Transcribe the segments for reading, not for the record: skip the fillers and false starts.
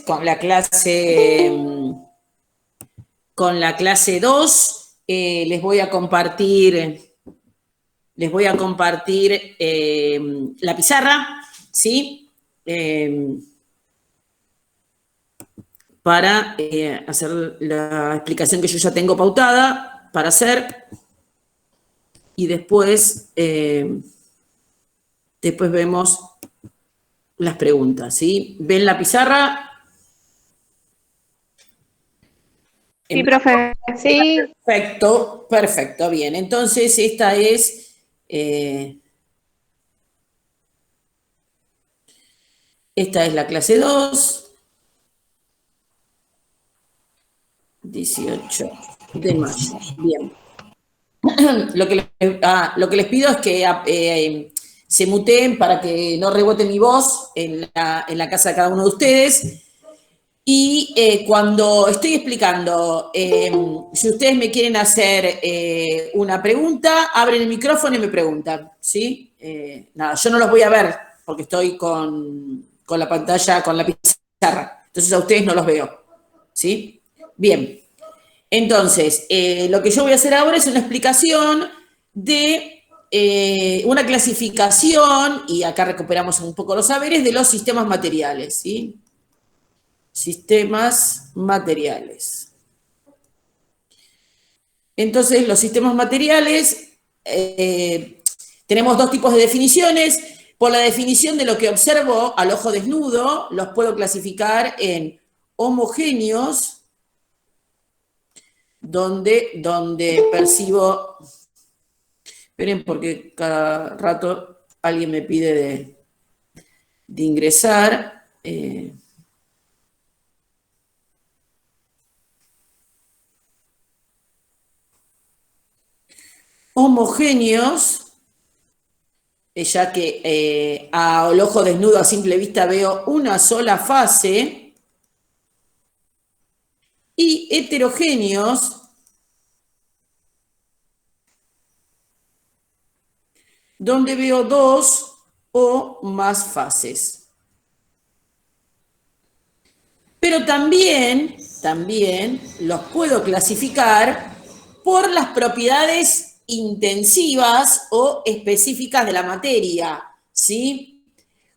con la clase 2, les voy a compartir la pizarra, ¿sí? Para hacer la explicación que yo ya tengo pautada para hacer, y después vemos las preguntas, ¿sí? ¿Ven la pizarra? Sí, profe. Sí. Perfecto, bien. Entonces, esta es la clase 2, 18 de mayo. Bien. Lo que les pido es que se muteen para que no rebote mi voz en la casa de cada uno de ustedes. Y cuando estoy explicando, si ustedes me quieren hacer una pregunta, abren el micrófono y me preguntan, ¿sí? Nada, yo no los voy a ver porque estoy con la pantalla, con la pizarra. Entonces a ustedes no los veo, ¿sí? Bien. Entonces, lo que yo voy a hacer ahora es una explicación de una clasificación, y acá recuperamos un poco los saberes, de los sistemas materiales, ¿sí? Sistemas materiales. Entonces, los sistemas materiales, tenemos dos tipos de definiciones. Por la definición de lo que observo al ojo desnudo, los puedo clasificar en homogéneos, donde percibo... Esperen, porque cada rato alguien me pide de ingresar. Homogéneos, ya que al ojo desnudo a simple vista veo una sola fase, y heterogéneos, donde veo dos o más fases. Pero también los puedo clasificar por las propiedades intensivas o específicas de la materia, ¿sí?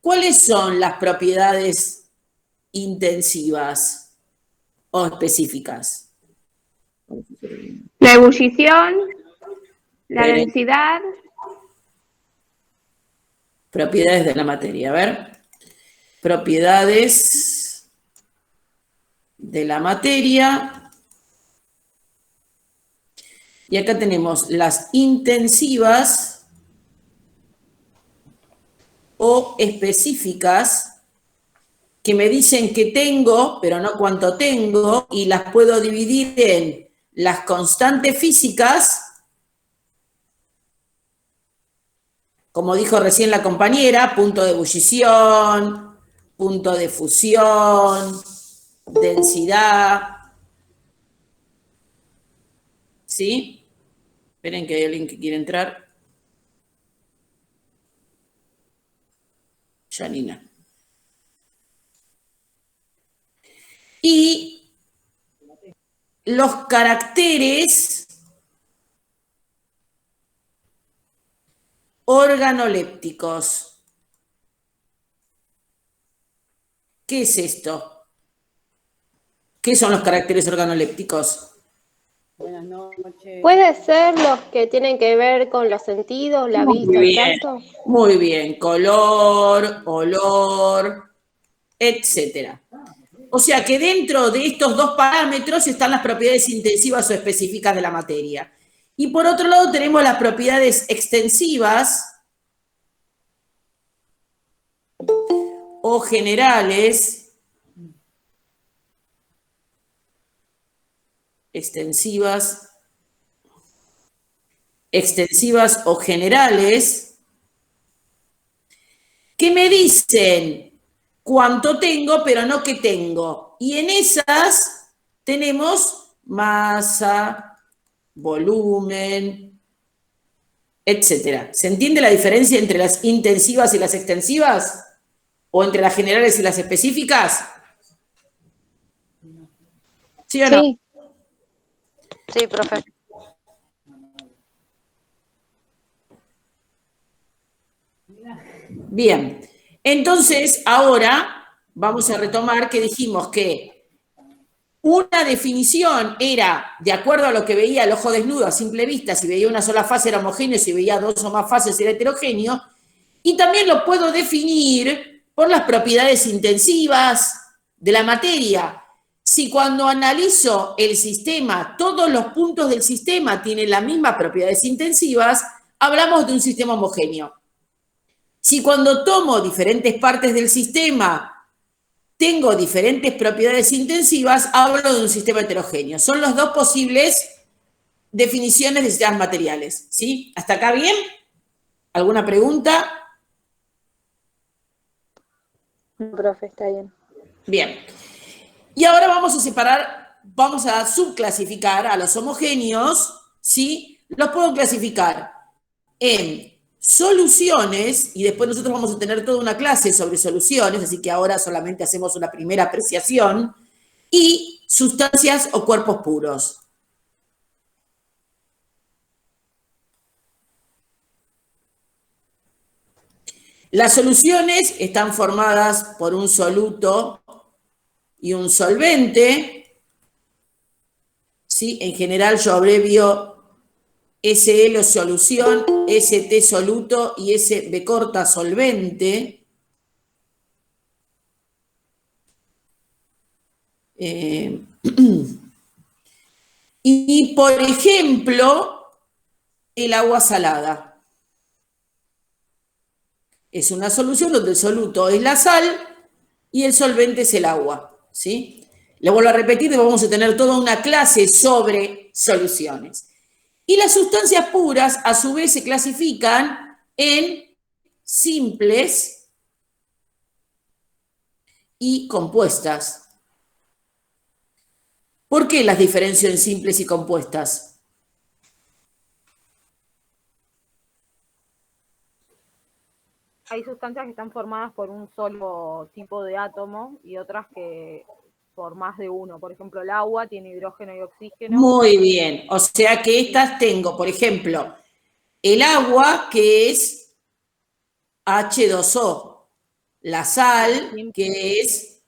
¿Cuáles son las propiedades intensivas o específicas? La ebullición, la densidad. Propiedades de la materia, a ver. Propiedades de la materia. Y acá tenemos las intensivas o específicas, que me dicen que tengo, pero no cuánto tengo, y las puedo dividir en las constantes físicas, como dijo recién la compañera, punto de ebullición, punto de fusión, densidad, ¿sí? Esperen que hay alguien que quiere entrar. Janina. Y los caracteres organolépticos. ¿Qué es esto? ¿Qué son los caracteres organolépticos? Buenas noches. ¿Puede ser los que tienen que ver con los sentidos, la vista, el tacto? Muy bien, color, olor, etcétera. O sea que dentro de estos dos parámetros están las propiedades intensivas o específicas de la materia. Y por otro lado tenemos las propiedades extensivas o generales, extensivas o generales, que me dicen cuánto tengo, pero no qué tengo. Y en esas tenemos masa, volumen, etcétera. ¿Se entiende la diferencia entre las intensivas y las extensivas? ¿O entre las generales y las específicas? ¿Sí o no? Sí. Sí, profe. Bien. Entonces, ahora vamos a retomar que dijimos que una definición era, de acuerdo a lo que veía el ojo desnudo a simple vista, si veía una sola fase era homogéneo, si veía dos o más fases era heterogéneo, y también lo puedo definir por las propiedades intensivas de la materia. Si cuando analizo el sistema, todos los puntos del sistema tienen las mismas propiedades intensivas, hablamos de un sistema homogéneo. Si cuando tomo diferentes partes del sistema tengo diferentes propiedades intensivas, hablo de un sistema heterogéneo. Son las dos posibles definiciones de sistemas materiales. ¿Sí? ¿Hasta acá bien? ¿Alguna pregunta? No, profe, está bien. Bien. Y ahora vamos a separar, vamos a subclasificar a los homogéneos, ¿sí? Los puedo clasificar en soluciones, y después nosotros vamos a tener toda una clase sobre soluciones, así que ahora solamente hacemos una primera apreciación, y sustancias o cuerpos puros. Las soluciones están formadas por un soluto y un solvente, ¿sí? En general yo abrevio SL solución, ST soluto y SB corta solvente. Y, por ejemplo, el agua salada. Es una solución donde el soluto es la sal y el solvente es el agua, ¿sí? Le vuelvo a repetir, vamos a tener toda una clase sobre soluciones. Y las sustancias puras, a su vez, se clasifican en simples y compuestas. ¿Por qué las diferencio en simples y compuestas? Hay sustancias que están formadas por un solo tipo de átomo y otras que por más de uno. Por ejemplo, el agua tiene hidrógeno y oxígeno. Muy bien. O sea que estas tengo, por ejemplo, el agua, que es H2O, la sal, que es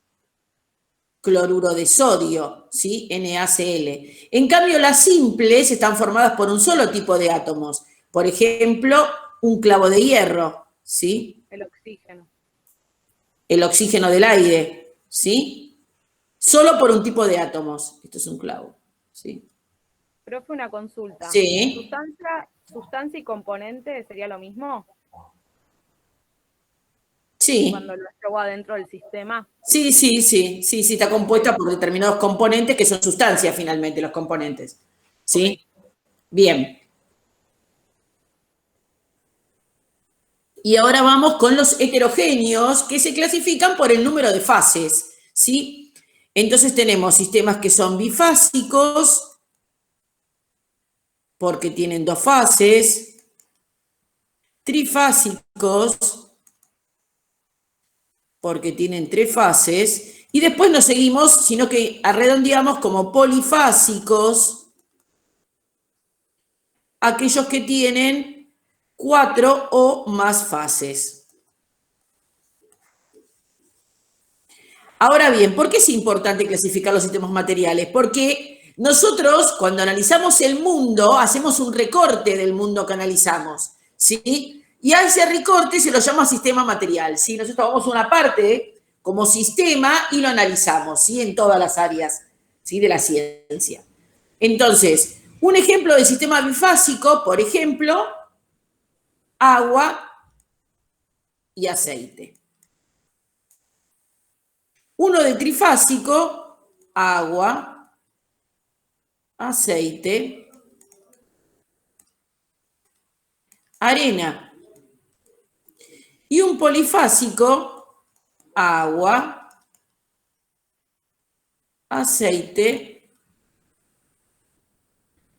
cloruro de sodio, ¿sí? NaCl. En cambio, las simples están formadas por un solo tipo de átomos. Por ejemplo, un clavo de hierro, ¿sí? El oxígeno. El oxígeno del aire, ¿sí? Solo por un tipo de átomos. Esto es un clavo, ¿sí? Profe, una consulta. Sí. ¿Sustancia y componente sería lo mismo? Sí. Cuando lo llevo adentro del sistema. Sí, está compuesta por determinados componentes que son sustancias finalmente, los componentes. ¿Sí? Okay. Bien. Y ahora vamos con los heterogéneos que se clasifican por el número de fases. ¿Sí? Entonces tenemos sistemas que son bifásicos, porque tienen dos fases, trifásicos, porque tienen tres fases, y después no seguimos, sino que redondeamos como polifásicos aquellos que tienen 4 o más fases. Ahora bien, ¿por qué es importante clasificar los sistemas materiales? Porque nosotros, cuando analizamos el mundo, hacemos un recorte del mundo que analizamos, ¿sí? Y a ese recorte se lo llama sistema material, ¿sí? Nosotros tomamos una parte como sistema y lo analizamos, ¿sí? En todas las áreas, ¿sí? De la ciencia. Entonces, un ejemplo de sistema bifásico, por ejemplo, agua y aceite. Uno de trifásico, agua, aceite, arena. Y un polifásico, agua, aceite,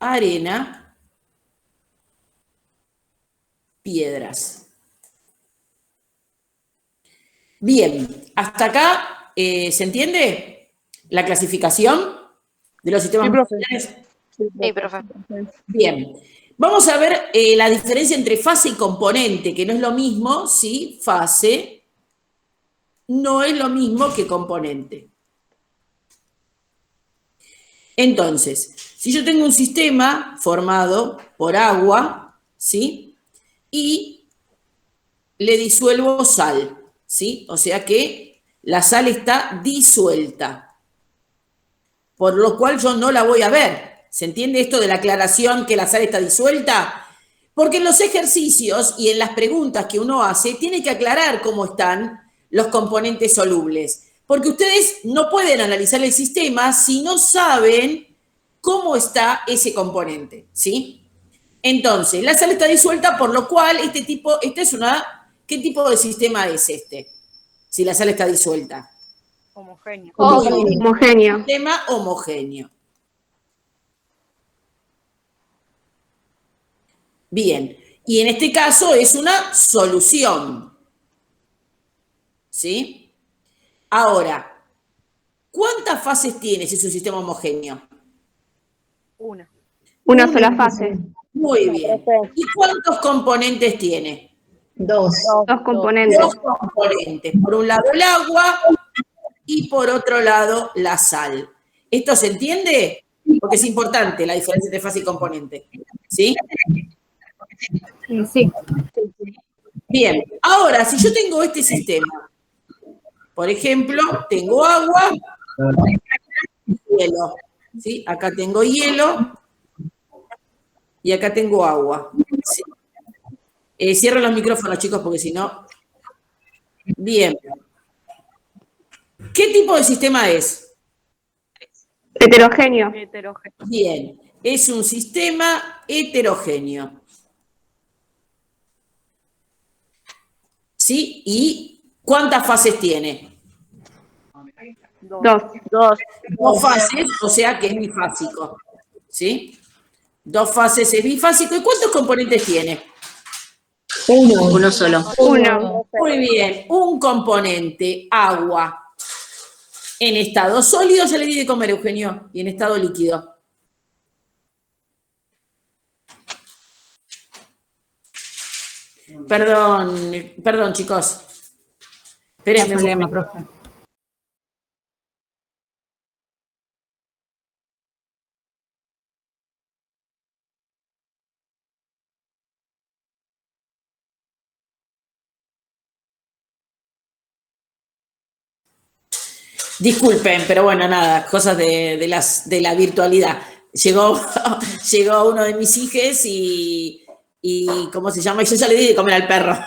arena, piedras. Bien, hasta acá, ¿se entiende la clasificación? de los sistemas Sí, profe. materiales? Sí, profe. Bien. Vamos a ver la diferencia entre fase y componente, que no es lo mismo, ¿sí? Fase no es lo mismo que componente. Entonces, si yo tengo un sistema formado por agua, ¿sí? Y le disuelvo sal, ¿sí? O sea que la sal está disuelta, por lo cual yo no la voy a ver. ¿Se entiende esto de la aclaración que la sal está disuelta? Porque en los ejercicios y en las preguntas que uno hace, tiene que aclarar cómo están los componentes solubles. Porque ustedes no pueden analizar el sistema si no saben cómo está ese componente, ¿sí? Entonces, la sal está disuelta, por lo cual ¿qué tipo de sistema es este? Si la sal está disuelta. Homogéneo. Homogéneo. Sistema homogéneo. Bien, y en este caso es una solución. ¿Sí? Ahora, ¿cuántas fases tiene si es un sistema homogéneo? Una sola fase. Muy bien. ¿Y cuántos componentes tiene? Dos componentes. Dos componentes. Por un lado el agua y por otro lado la sal. ¿Esto se entiende? Porque es importante la diferencia entre fase y componente. ¿Sí? Sí. Bien, ahora, si yo tengo este sistema, por ejemplo, tengo agua y hielo. ¿Sí? Acá tengo hielo y acá tengo agua. ¿Sí? Cierro los micrófonos, chicos, porque si no... Bien. ¿Qué tipo de sistema es? Heterogéneo. Bien, es un sistema heterogéneo. ¿Sí? ¿Y cuántas fases tiene? Dos. Dos fases, o sea que es bifásico. ¿Sí? Dos fases es bifásico. ¿Y cuántos componentes tiene? Uno solo. Uno. Muy bien, un componente, agua. En estado sólido ya le di de comer, Eugenio, y en estado líquido. Perdón, chicos. Espérenme. Problema, profe. Disculpen, pero bueno, nada, cosas de la virtualidad. Llegó uno de mis hijos y ¿cómo se llama? Y yo ya le di de comer al perro.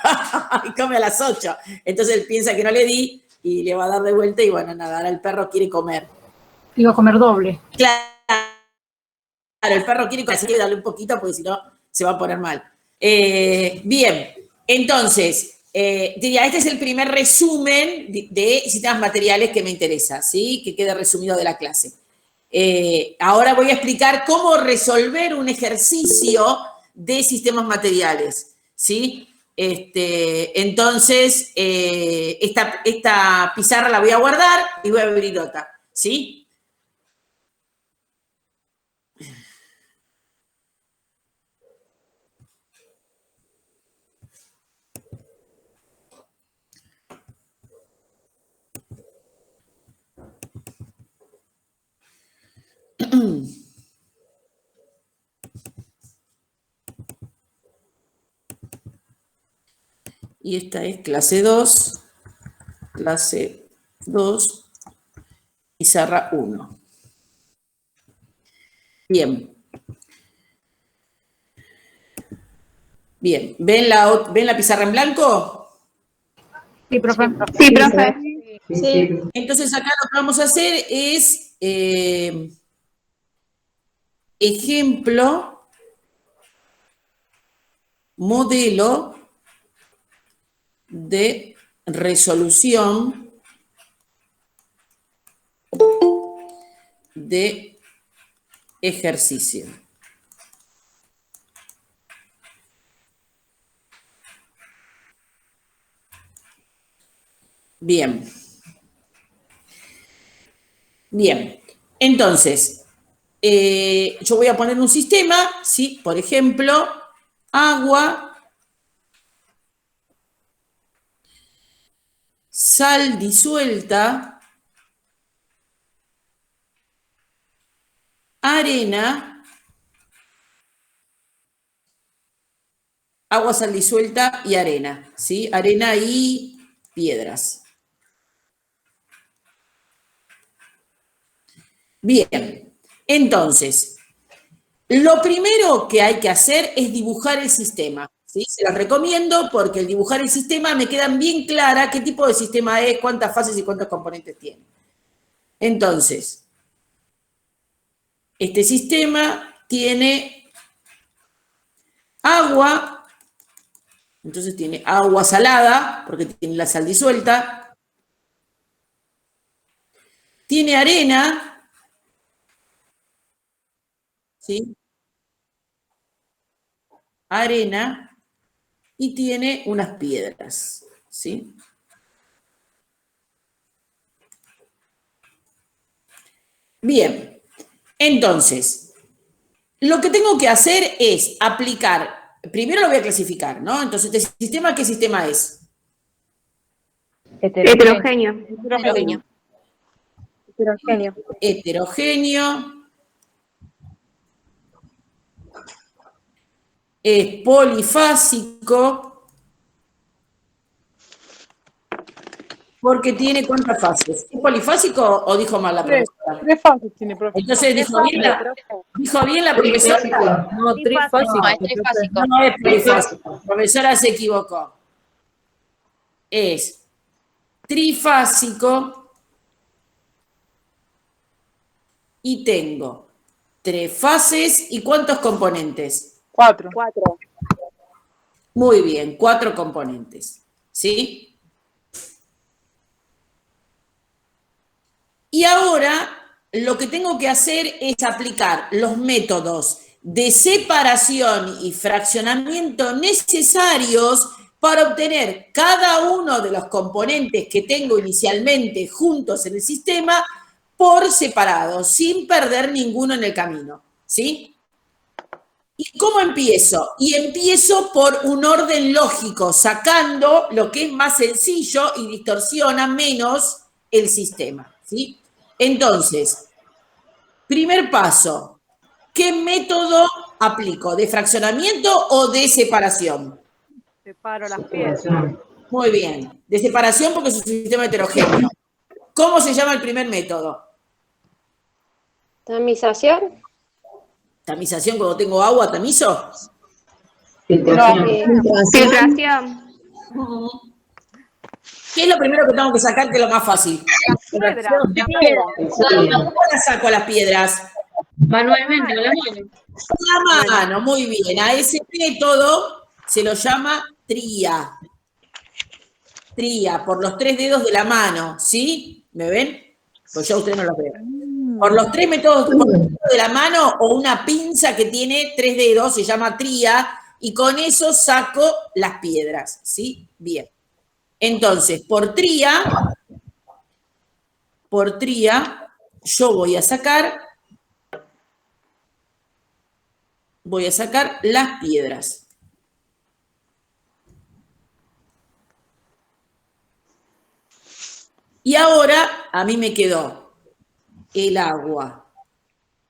Y come a las 8. Entonces él piensa que no le di y le va a dar de vuelta y bueno, nada, ahora el perro quiere comer. Iba a comer doble. Claro, el perro quiere comer, así que darle un poquito porque si no se va a poner mal. Bien, entonces... diría, este es el primer resumen de sistemas materiales que me interesa, ¿sí? Que quede resumido de la clase. Ahora voy a explicar cómo resolver un ejercicio de sistemas materiales, ¿sí? Entonces, esta pizarra la voy a guardar y voy a abrir otra, ¿sí? Y esta es clase 2, pizarra 1. Bien. Bien, ¿ven la pizarra en blanco? Sí, profe. Sí, profe. Sí. Entonces acá lo que vamos a hacer es ejemplo, modelo de resolución de ejercicio. Bien. Bien. Entonces, yo voy a poner un sistema, ¿sí? Por ejemplo, agua, sal disuelta, arena, agua, sal disuelta y arena, ¿sí? Arena y piedras. Bien, entonces, lo primero que hay que hacer es dibujar el sistema, ¿sí? Se los recomiendo porque el dibujar el sistema me quedan bien clara qué tipo de sistema es, cuántas fases y cuántos componentes tiene. Entonces, este sistema tiene agua, entonces tiene agua salada, porque tiene la sal disuelta, tiene arena, ¿sí? Arena, y tiene unas piedras, ¿sí? Bien, entonces, lo que tengo que hacer es aplicar, primero lo voy a clasificar, ¿no? Entonces, ¿este sistema qué sistema es? Heterogéneo. Heterogéneo. Es polifásico. Porque tiene ¿cuántas fases? ¿Es polifásico o dijo mal la profesora? 3 fases tiene, profe. Entonces, ¿dijo bien la profesora? No, trifásico. No, es trifásico. No es polifásico. La profesora se equivocó. Es trifásico y tengo 3 fases y ¿cuántos componentes? 4. Muy bien, 4 componentes. ¿Sí? Y ahora lo que tengo que hacer es aplicar los métodos de separación y fraccionamiento necesarios para obtener cada uno de los componentes que tengo inicialmente juntos en el sistema por separado, sin perder ninguno en el camino, ¿sí? ¿Y cómo empiezo? Y empiezo por un orden lógico, sacando lo que es más sencillo y distorsiona menos el sistema, ¿sí? Entonces, primer paso, ¿qué método aplico? ¿De fraccionamiento o de separación? Separo las piedras. Muy bien, de separación porque es un sistema heterogéneo. ¿Cómo se llama el primer método? Tamización. ¿Tamización cuando tengo agua, tamizo? Filtración. ¿Qué es lo primero que tengo que sacar, que es lo más fácil? Piedra. ¿Cómo las saco las piedras? Manualmente, con la mano. Con la mano, muy bien. A ese método se lo llama tría. Tría, por los 3 dedos de la mano, ¿sí? ¿Me ven? Pues ya ustedes no los ven. Por los 3 métodos de la mano o una pinza que tiene 3 dedos, se llama tría, y con eso saco las piedras, ¿sí? Bien. Entonces, por tría, yo voy a sacar las piedras. Y ahora a mí me quedó el agua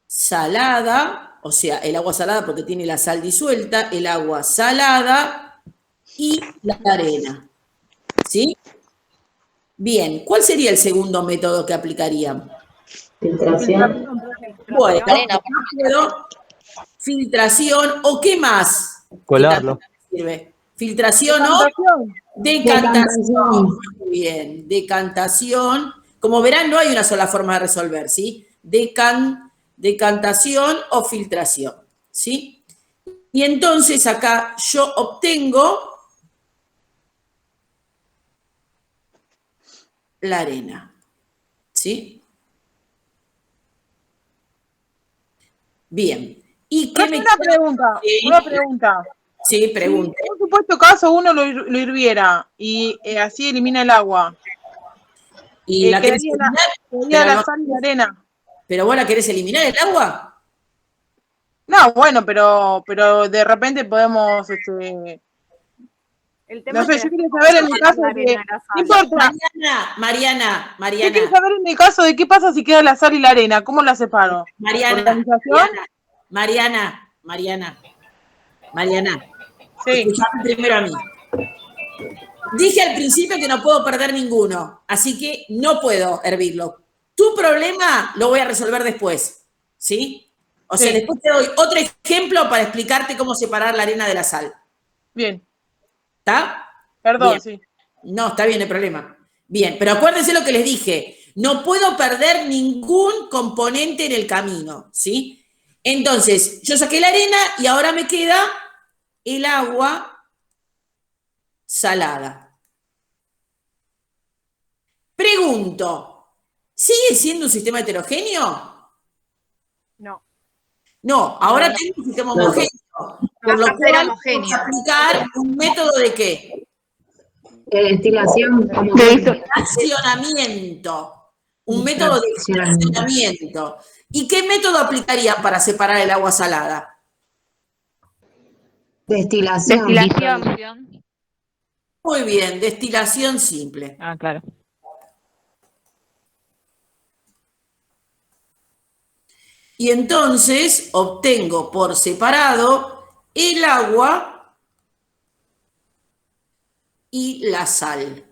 salada, o sea, el agua salada porque tiene la sal disuelta, el agua salada y la arena. ¿Sí? Bien, ¿cuál sería el segundo método que aplicarían? Filtración. Bueno, Arena. filtración, ¿o qué más? Colarlo. Sirve? Filtración o decantación. Muy bien, decantación. Como verán, no hay una sola forma de resolver, ¿sí? Decantación o filtración, ¿sí? Y entonces acá yo obtengo la arena, ¿sí? Bien. ¿Y qué me Una pregunta, Sí, pregunta. Si en un supuesto caso uno lo hirviera y así elimina el agua, ¿Y la querés quedaría eliminar? la sal y la arena. ¿Pero vos la querés eliminar el agua? No, bueno, pero de repente podemos, El tema no sé, es yo que quería saber en el caso la de que, arena de la no sal. importa, Mariana, yo quiero saber en el caso de qué pasa si queda la sal y la arena, ¿cómo la separo? ¿Organización? Mariana, Sí, escuchame primero a mí. Dije al principio que no puedo perder ninguno, así que no puedo hervirlo. Tu problema lo voy a resolver después, ¿sí? O sea, sí, después te doy otro ejemplo para explicarte cómo separar la arena de la sal. bien, ¿Está? perdón, Bien. sí. No, está bien el problema. Bien, pero acuérdense lo que les dije. No puedo perder ningún componente en el camino, ¿sí? Entonces, yo saqué la arena y ahora me queda el agua salada. Pregunto, ¿sigue siendo un sistema heterogéneo? No. No, ahora tengo un sistema homogéneo. Por lo Pasa a ser cual, homogéneo. vamos a aplicar un método de ¿qué? Destilación, como De que eso. Fraccionamiento. Un método de fraccionamiento. fraccionamiento. ¿Y qué método aplicarían para separar el agua salada? Destilación. Destilación. Muy bien, destilación simple. Ah, claro. Y entonces obtengo por separado el agua y la sal.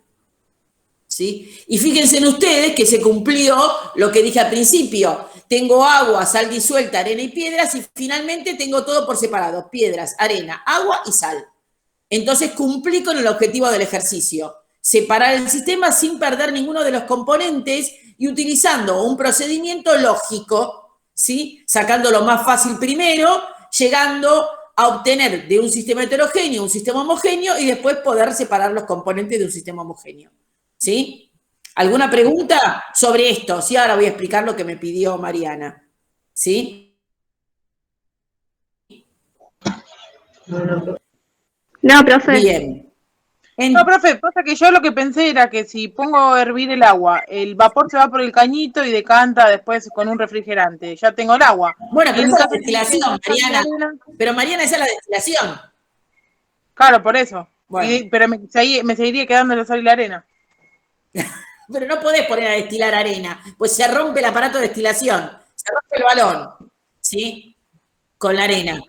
¿Sí? Y fíjense en ustedes que se cumplió lo que dije al principio. Tengo agua, sal disuelta, arena y piedras y finalmente tengo todo por separado. Piedras, arena, agua y sal. Entonces cumplí con el objetivo del ejercicio. Separar el sistema sin perder ninguno de los componentes y utilizando un procedimiento lógico, ¿sí? Sacando lo más fácil primero, llegando a obtener de un sistema heterogéneo un sistema homogéneo y después poder separar los componentes de un sistema homogéneo. ¿Sí? ¿Alguna pregunta sobre esto? Sí, ahora voy a explicar lo que me pidió Mariana. ¿Sí? No, profe. Bien. No, profe, pasa que yo lo que pensé era que si pongo a hervir el agua, el vapor se va por el cañito y decanta después con un refrigerante. Ya tengo el agua. Bueno, Y pero en esa el es la caso de que destilación, quede la Mariana. arena, Pero Mariana, esa es la destilación. claro, por eso. Bueno, Pero me seguiría quedando la sal y la arena. pero no podés poner a destilar arena, pues se rompe el aparato de destilación, se rompe el balón, ¿sí? Con la arena,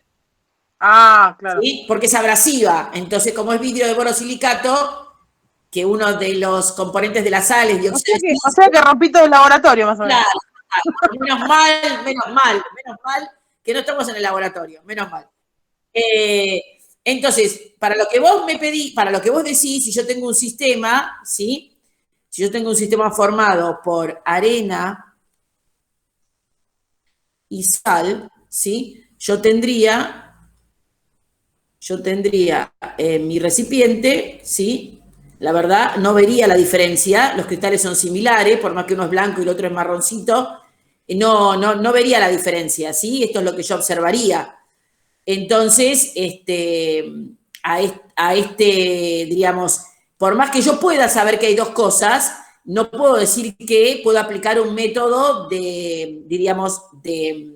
Ah, claro. ¿sí? Porque es abrasiva. Entonces, como es vidrio de borosilicato, que uno de los componentes de la sal es dióxido de O silicio, sea que rompí todo el laboratorio, más o menos. claro, menos mal que no estamos en el laboratorio, menos mal. Entonces, para lo que vos me pedís, para lo que vos decís, si yo tengo un sistema, ¿sí? Si yo tengo un sistema formado por arena y sal, ¿sí? Yo tendría mi recipiente, ¿sí? La verdad, no vería la diferencia, los cristales son similares, por más que uno es blanco y el otro es marroncito, no vería la diferencia, ¿sí? Esto es lo que yo observaría. Entonces, diríamos, por más que yo pueda saber que hay dos cosas, no puedo decir que puedo aplicar un método diríamos, de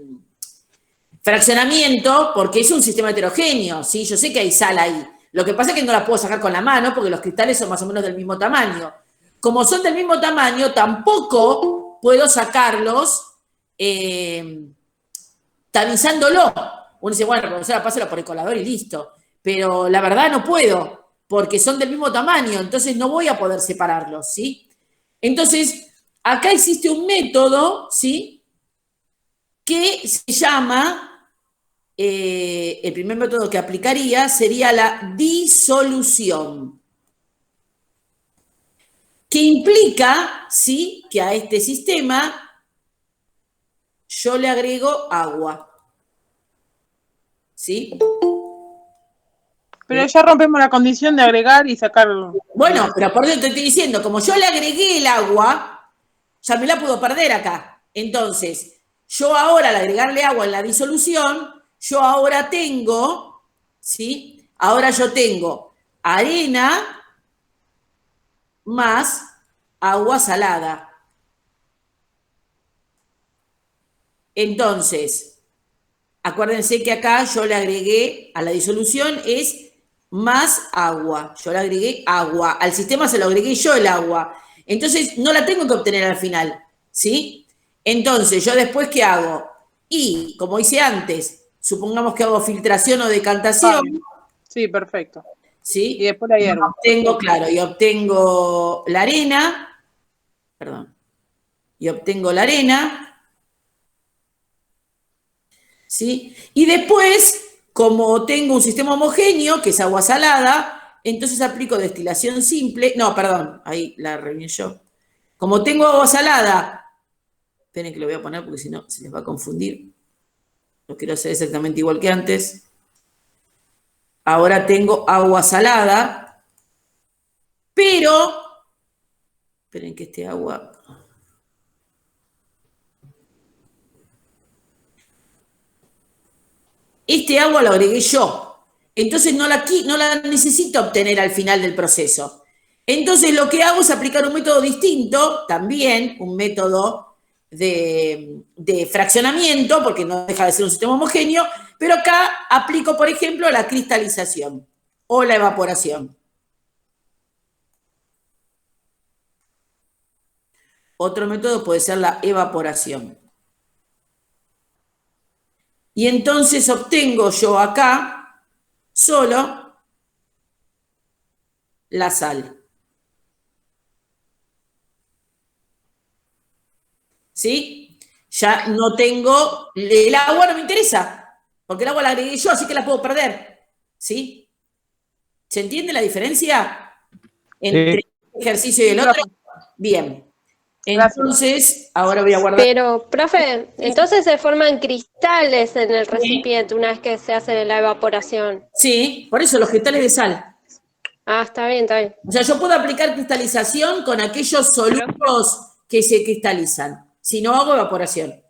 fraccionamiento, porque es un sistema heterogéneo, ¿sí? Yo sé que hay sal ahí. Lo que pasa es que no la puedo sacar con la mano porque los cristales son más o menos del mismo tamaño. Como son del mismo tamaño, tampoco puedo sacarlos tamizándolo. Uno dice, bueno, profesora, pásalo por el colador y listo. Pero la verdad no puedo, porque son del mismo tamaño, entonces no voy a poder separarlos, ¿sí? Entonces, acá existe un método, ¿sí? Que se llama, el primer método que aplicaría sería la disolución, que implica, ¿sí? Que a este sistema yo le agrego agua. ¿Sí? Pero ya rompemos la condición de agregar y sacar. Bueno, pero por eso te estoy diciendo, como yo le agregué el agua, ya me la puedo perder acá. Entonces, yo ahora al agregarle agua en la disolución, yo ahora tengo, ¿sí? Ahora yo tengo arena más agua salada. Entonces, acuérdense que acá yo le agregué a la disolución es más agua. Yo le agregué agua. Al sistema se lo agregué yo el agua. Entonces, no la tengo que obtener al final, ¿sí? Entonces, ¿yo después qué hago? Y, como hice antes, supongamos que hago filtración o decantación. Sí, perfecto. ¿Sí? Y después la hiervo. Obtengo, claro, y obtengo la arena. Perdón. Y obtengo la arena. ¿Sí? Y después, como tengo un sistema homogéneo, que es agua salada, entonces aplico destilación simple. No, perdón, ahí la arreglé yo. Como tengo agua salada, esperen que lo voy a poner porque si no se les va a confundir. Lo quiero hacer exactamente igual que antes. Ahora tengo agua salada, pero, esperen que este agua... Este agua lo agregué yo. Entonces no la necesito obtener al final del proceso. Entonces lo que hago es aplicar un método distinto, también un método de fraccionamiento, porque no deja de ser un sistema homogéneo, pero acá aplico, por ejemplo, la cristalización o la evaporación. Otro método puede ser la evaporación. Y entonces obtengo yo acá solo la sal. ¿Sí? Ya no tengo, el agua no me interesa, porque el agua la agregué yo, así que la puedo perder. ¿Sí? ¿Se entiende la diferencia entre el ejercicio y el otro? Bien. Entonces, ahora voy a guardar. Pero, profe, entonces se forman cristales en el recipiente una vez que se hace la evaporación. Sí, por eso los cristales de sal. Ah, está bien, está bien. O sea, yo puedo aplicar cristalización con aquellos solutos que se cristalizan. Si no, hago evaporación.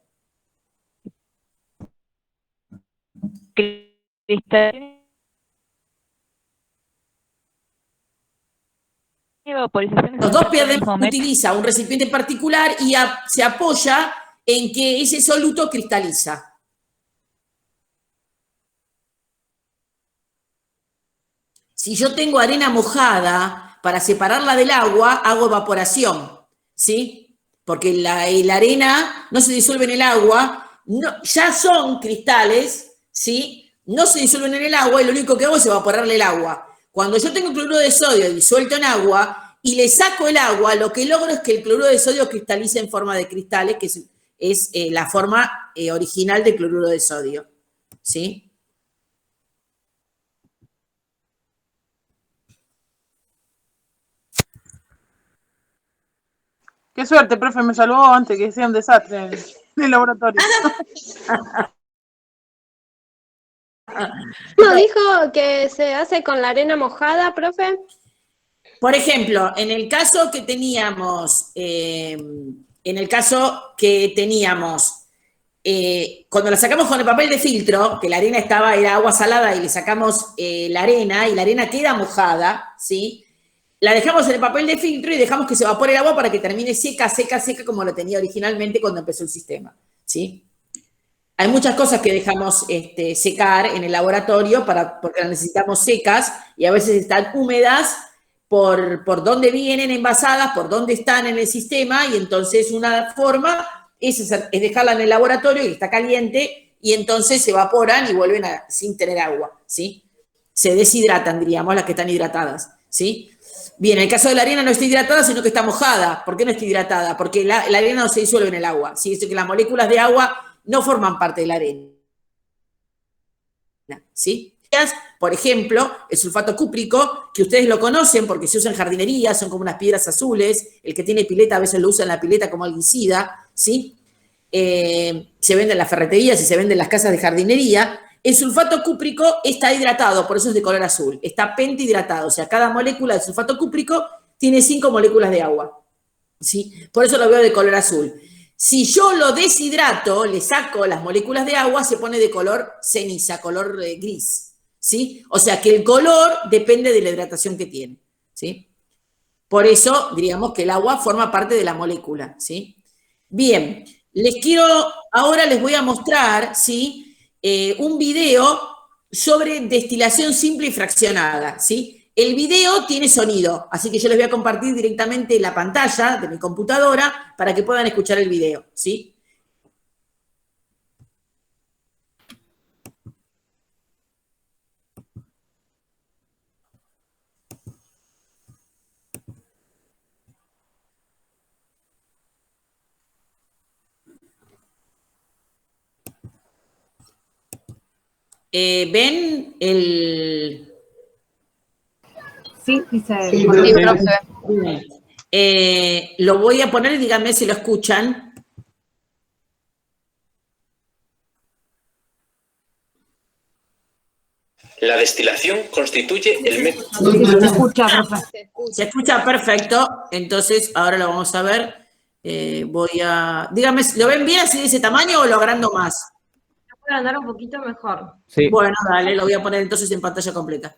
Los dos pierden, utiliza un recipiente en particular y se apoya en que ese soluto cristaliza. Si yo tengo arena mojada, para separarla del agua, hago evaporación, ¿sí? Porque la arena no se disuelve en el agua, ya son cristales, ¿sí? No se disuelven en el agua y lo único que hago es evaporarle el agua. Cuando yo tengo cloruro de sodio disuelto en agua y le saco el agua, lo que logro es que el cloruro de sodio cristalice en forma de cristales, que es la forma original de cloruro de sodio, ¿sí? Qué suerte, profe, me salvó antes que sea un desastre en el laboratorio. ¿No dijo que se hace con la arena mojada, profe? Por ejemplo, en el caso que teníamos, cuando la sacamos con el papel de filtro, que la arena era agua salada y le sacamos la arena, y la arena queda mojada, ¿sí? La dejamos en el papel de filtro y dejamos que se evapore el agua para que termine seca, seca, seca, como lo tenía originalmente cuando empezó el sistema, ¿sí? Hay muchas cosas que dejamos secar en el laboratorio porque las necesitamos secas y a veces están húmedas por dónde vienen envasadas, por dónde están en el sistema, y entonces una forma es dejarla en el laboratorio y está caliente y entonces se evaporan y vuelven sin tener agua, ¿sí? Se deshidratan, diríamos, las que están hidratadas, ¿sí? Bien, en el caso de la arena no está hidratada, sino que está mojada. ¿Por qué no está hidratada? Porque la arena no se disuelve en el agua, ¿sí? Es que las moléculas de agua no forman parte de la arena, ¿sí? Por ejemplo, el sulfato cúprico, que ustedes lo conocen porque se usa en jardinería, son como unas piedras azules, el que tiene pileta a veces lo usa en la pileta como algicida, ¿sí? Se vende en las ferreterías y se vende en las casas de jardinería. El sulfato cúprico está hidratado, por eso es de color azul, está pentahidratado, o sea, cada molécula de sulfato cúprico tiene 5 moléculas de agua, ¿sí? Por eso lo veo de color azul. Si yo lo deshidrato, le saco las moléculas de agua, se pone de color ceniza, color gris, ¿sí? O sea que el color depende de la hidratación que tiene, ¿sí? Por eso diríamos que el agua forma parte de la molécula, ¿sí? Bien, ahora les voy a mostrar, ¿sí? un video sobre destilación simple y fraccionada, ¿sí? El video tiene sonido, así que yo les voy a compartir directamente la pantalla de mi computadora para que puedan escuchar el video, ¿sí? ¿Ven el...? Sí, dice. Sí, Sí, profe. Lo voy a poner y díganme si lo escuchan. La destilación constituye el método. Sí, se escucha, profe. Se escucha perfecto, entonces ahora lo vamos a ver. Voy a... Díganme, ¿lo ven bien así de ese tamaño o lo agrando más? Puede andar un poquito mejor. Sí. Bueno, dale, lo voy a poner entonces en pantalla completa.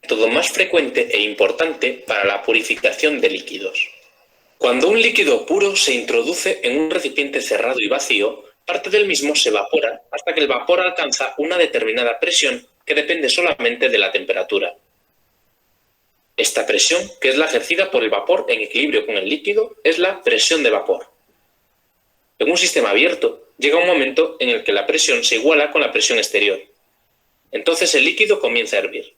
Método más frecuente e importante para la purificación de líquidos. Cuando un líquido puro se introduce en un recipiente cerrado y vacío, parte del mismo se evapora hasta que el vapor alcanza una determinada presión que depende solamente de la temperatura. Esta presión, que es la ejercida por el vapor en equilibrio con el líquido, es la presión de vapor. En un sistema abierto, llega un momento en el que la presión se iguala con la presión exterior. Entonces el líquido comienza a hervir.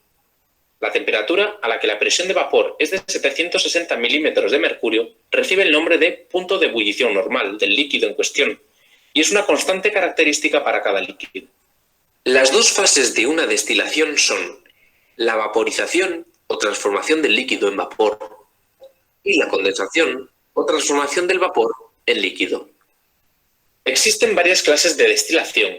La temperatura a la que la presión de vapor es de 760 milímetros de mercurio recibe el nombre de punto de ebullición normal del líquido en cuestión y es una constante característica para cada líquido. Las dos fases de una destilación son la vaporización o transformación del líquido en vapor y la condensación o transformación del vapor en líquido. Existen varias clases de destilación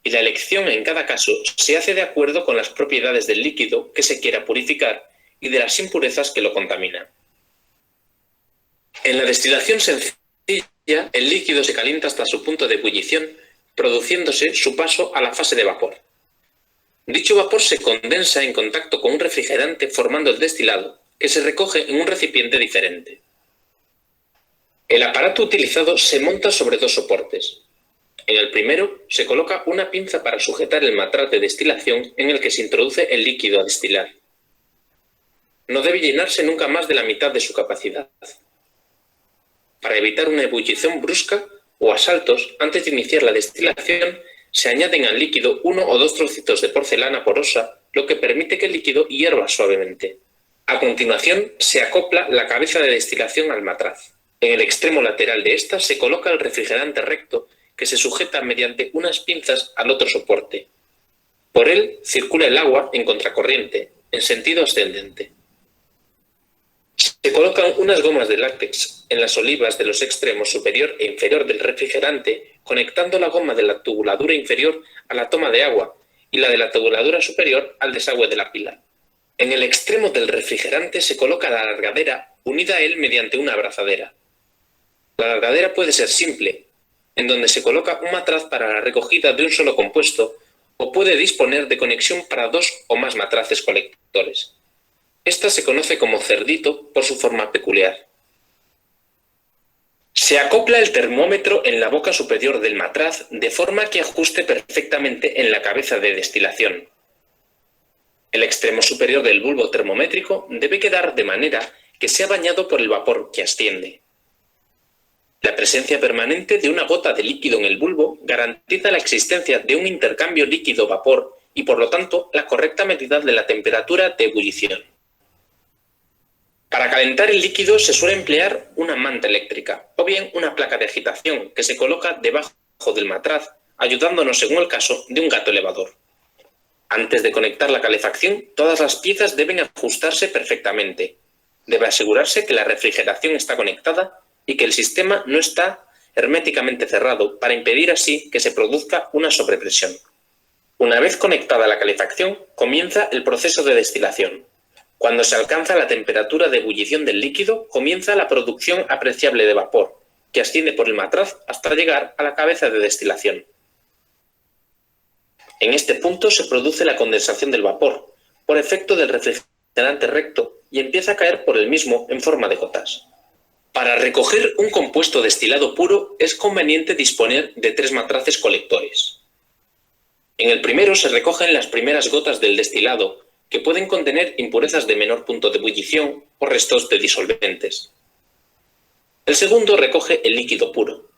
y la elección en cada caso se hace de acuerdo con las propiedades del líquido que se quiera purificar y de las impurezas que lo contaminan. En la destilación sencilla, el líquido se calienta hasta su punto de ebullición, produciéndose su paso a la fase de vapor. Dicho vapor se condensa en contacto con un refrigerante formando el destilado, que se recoge en un recipiente diferente. El aparato utilizado se monta sobre dos soportes. En el primero se coloca una pinza para sujetar el matraz de destilación en el que se introduce el líquido a destilar. No debe llenarse nunca más de la mitad de su capacidad. Para evitar una ebullición brusca o asaltos, antes de iniciar la destilación, se añaden al líquido 1 o 2 trocitos de porcelana porosa, lo que permite que el líquido hierva suavemente. A continuación, se acopla la cabeza de destilación al matraz. En el extremo lateral de esta se coloca el refrigerante recto, que se sujeta mediante unas pinzas al otro soporte. Por él circula el agua en contracorriente, en sentido ascendente. Se colocan unas gomas de látex en las olivas de los extremos superior e inferior del refrigerante, conectando la goma de la tubuladura inferior a la toma de agua y la de la tubuladura superior al desagüe de la pila. En el extremo del refrigerante se coloca la alargadera unida a él mediante una abrazadera. La alargadera puede ser simple, en donde se coloca un matraz para la recogida de un solo compuesto, o puede disponer de conexión para 2 o más matraces colectores. Esta se conoce como cerdito por su forma peculiar. Se acopla el termómetro en la boca superior del matraz de forma que ajuste perfectamente en la cabeza de destilación. El extremo superior del bulbo termométrico debe quedar de manera que sea bañado por el vapor que asciende. La presencia permanente de una gota de líquido en el bulbo garantiza la existencia de un intercambio líquido-vapor y, por lo tanto, la correcta medida de la temperatura de ebullición. Para calentar el líquido se suele emplear una manta eléctrica o bien una placa de agitación que se coloca debajo del matraz, ayudándonos, según el caso, de un gato elevador. Antes de conectar la calefacción, todas las piezas deben ajustarse perfectamente. Debe asegurarse que la refrigeración está conectada y que el sistema no está herméticamente cerrado para impedir así que se produzca una sobrepresión. Una vez conectada la calefacción, comienza el proceso de destilación. Cuando se alcanza la temperatura de ebullición del líquido, comienza la producción apreciable de vapor, que asciende por el matraz hasta llegar a la cabeza de destilación. En este punto se produce la condensación del vapor, por efecto del refrigerante recto, y empieza a caer por el mismo en forma de gotas. Para recoger un compuesto destilado puro es conveniente disponer de 3 matraces colectores. En el primero se recogen las primeras gotas del destilado, que pueden contener impurezas de menor punto de ebullición o restos de disolventes. El segundo recoge el líquido puro.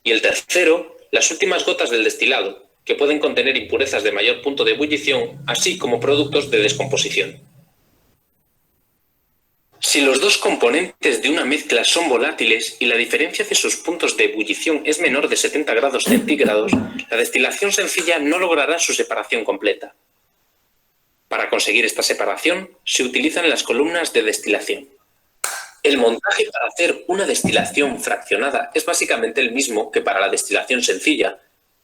Y el tercero, las últimas gotas del destilado, que pueden contener impurezas de mayor punto de ebullición, así como productos de descomposición. Si los dos componentes de una mezcla son volátiles y la diferencia de sus puntos de ebullición es menor de 70 grados centígrados, la destilación sencilla no logrará su separación completa. Para conseguir esta separación, se utilizan las columnas de destilación. El montaje para hacer una destilación fraccionada es básicamente el mismo que para la destilación sencilla,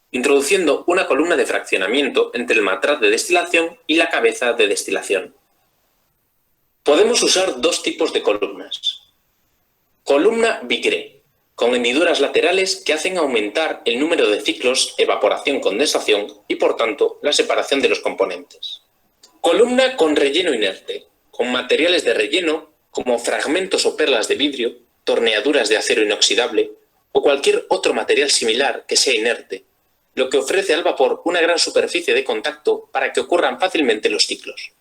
introduciendo una columna de fraccionamiento entre el matraz de destilación y la cabeza de destilación. Podemos usar 2 tipos de columnas. Columna Vigré, con hendiduras laterales que hacen aumentar el número de ciclos evaporación-condensación y, por tanto, la separación de los componentes. Columna con relleno inerte, con materiales de relleno como fragmentos o perlas de vidrio, torneaduras de acero inoxidable o cualquier otro material similar que sea inerte, lo que ofrece al vapor una gran superficie de contacto para que ocurran fácilmente los ciclos.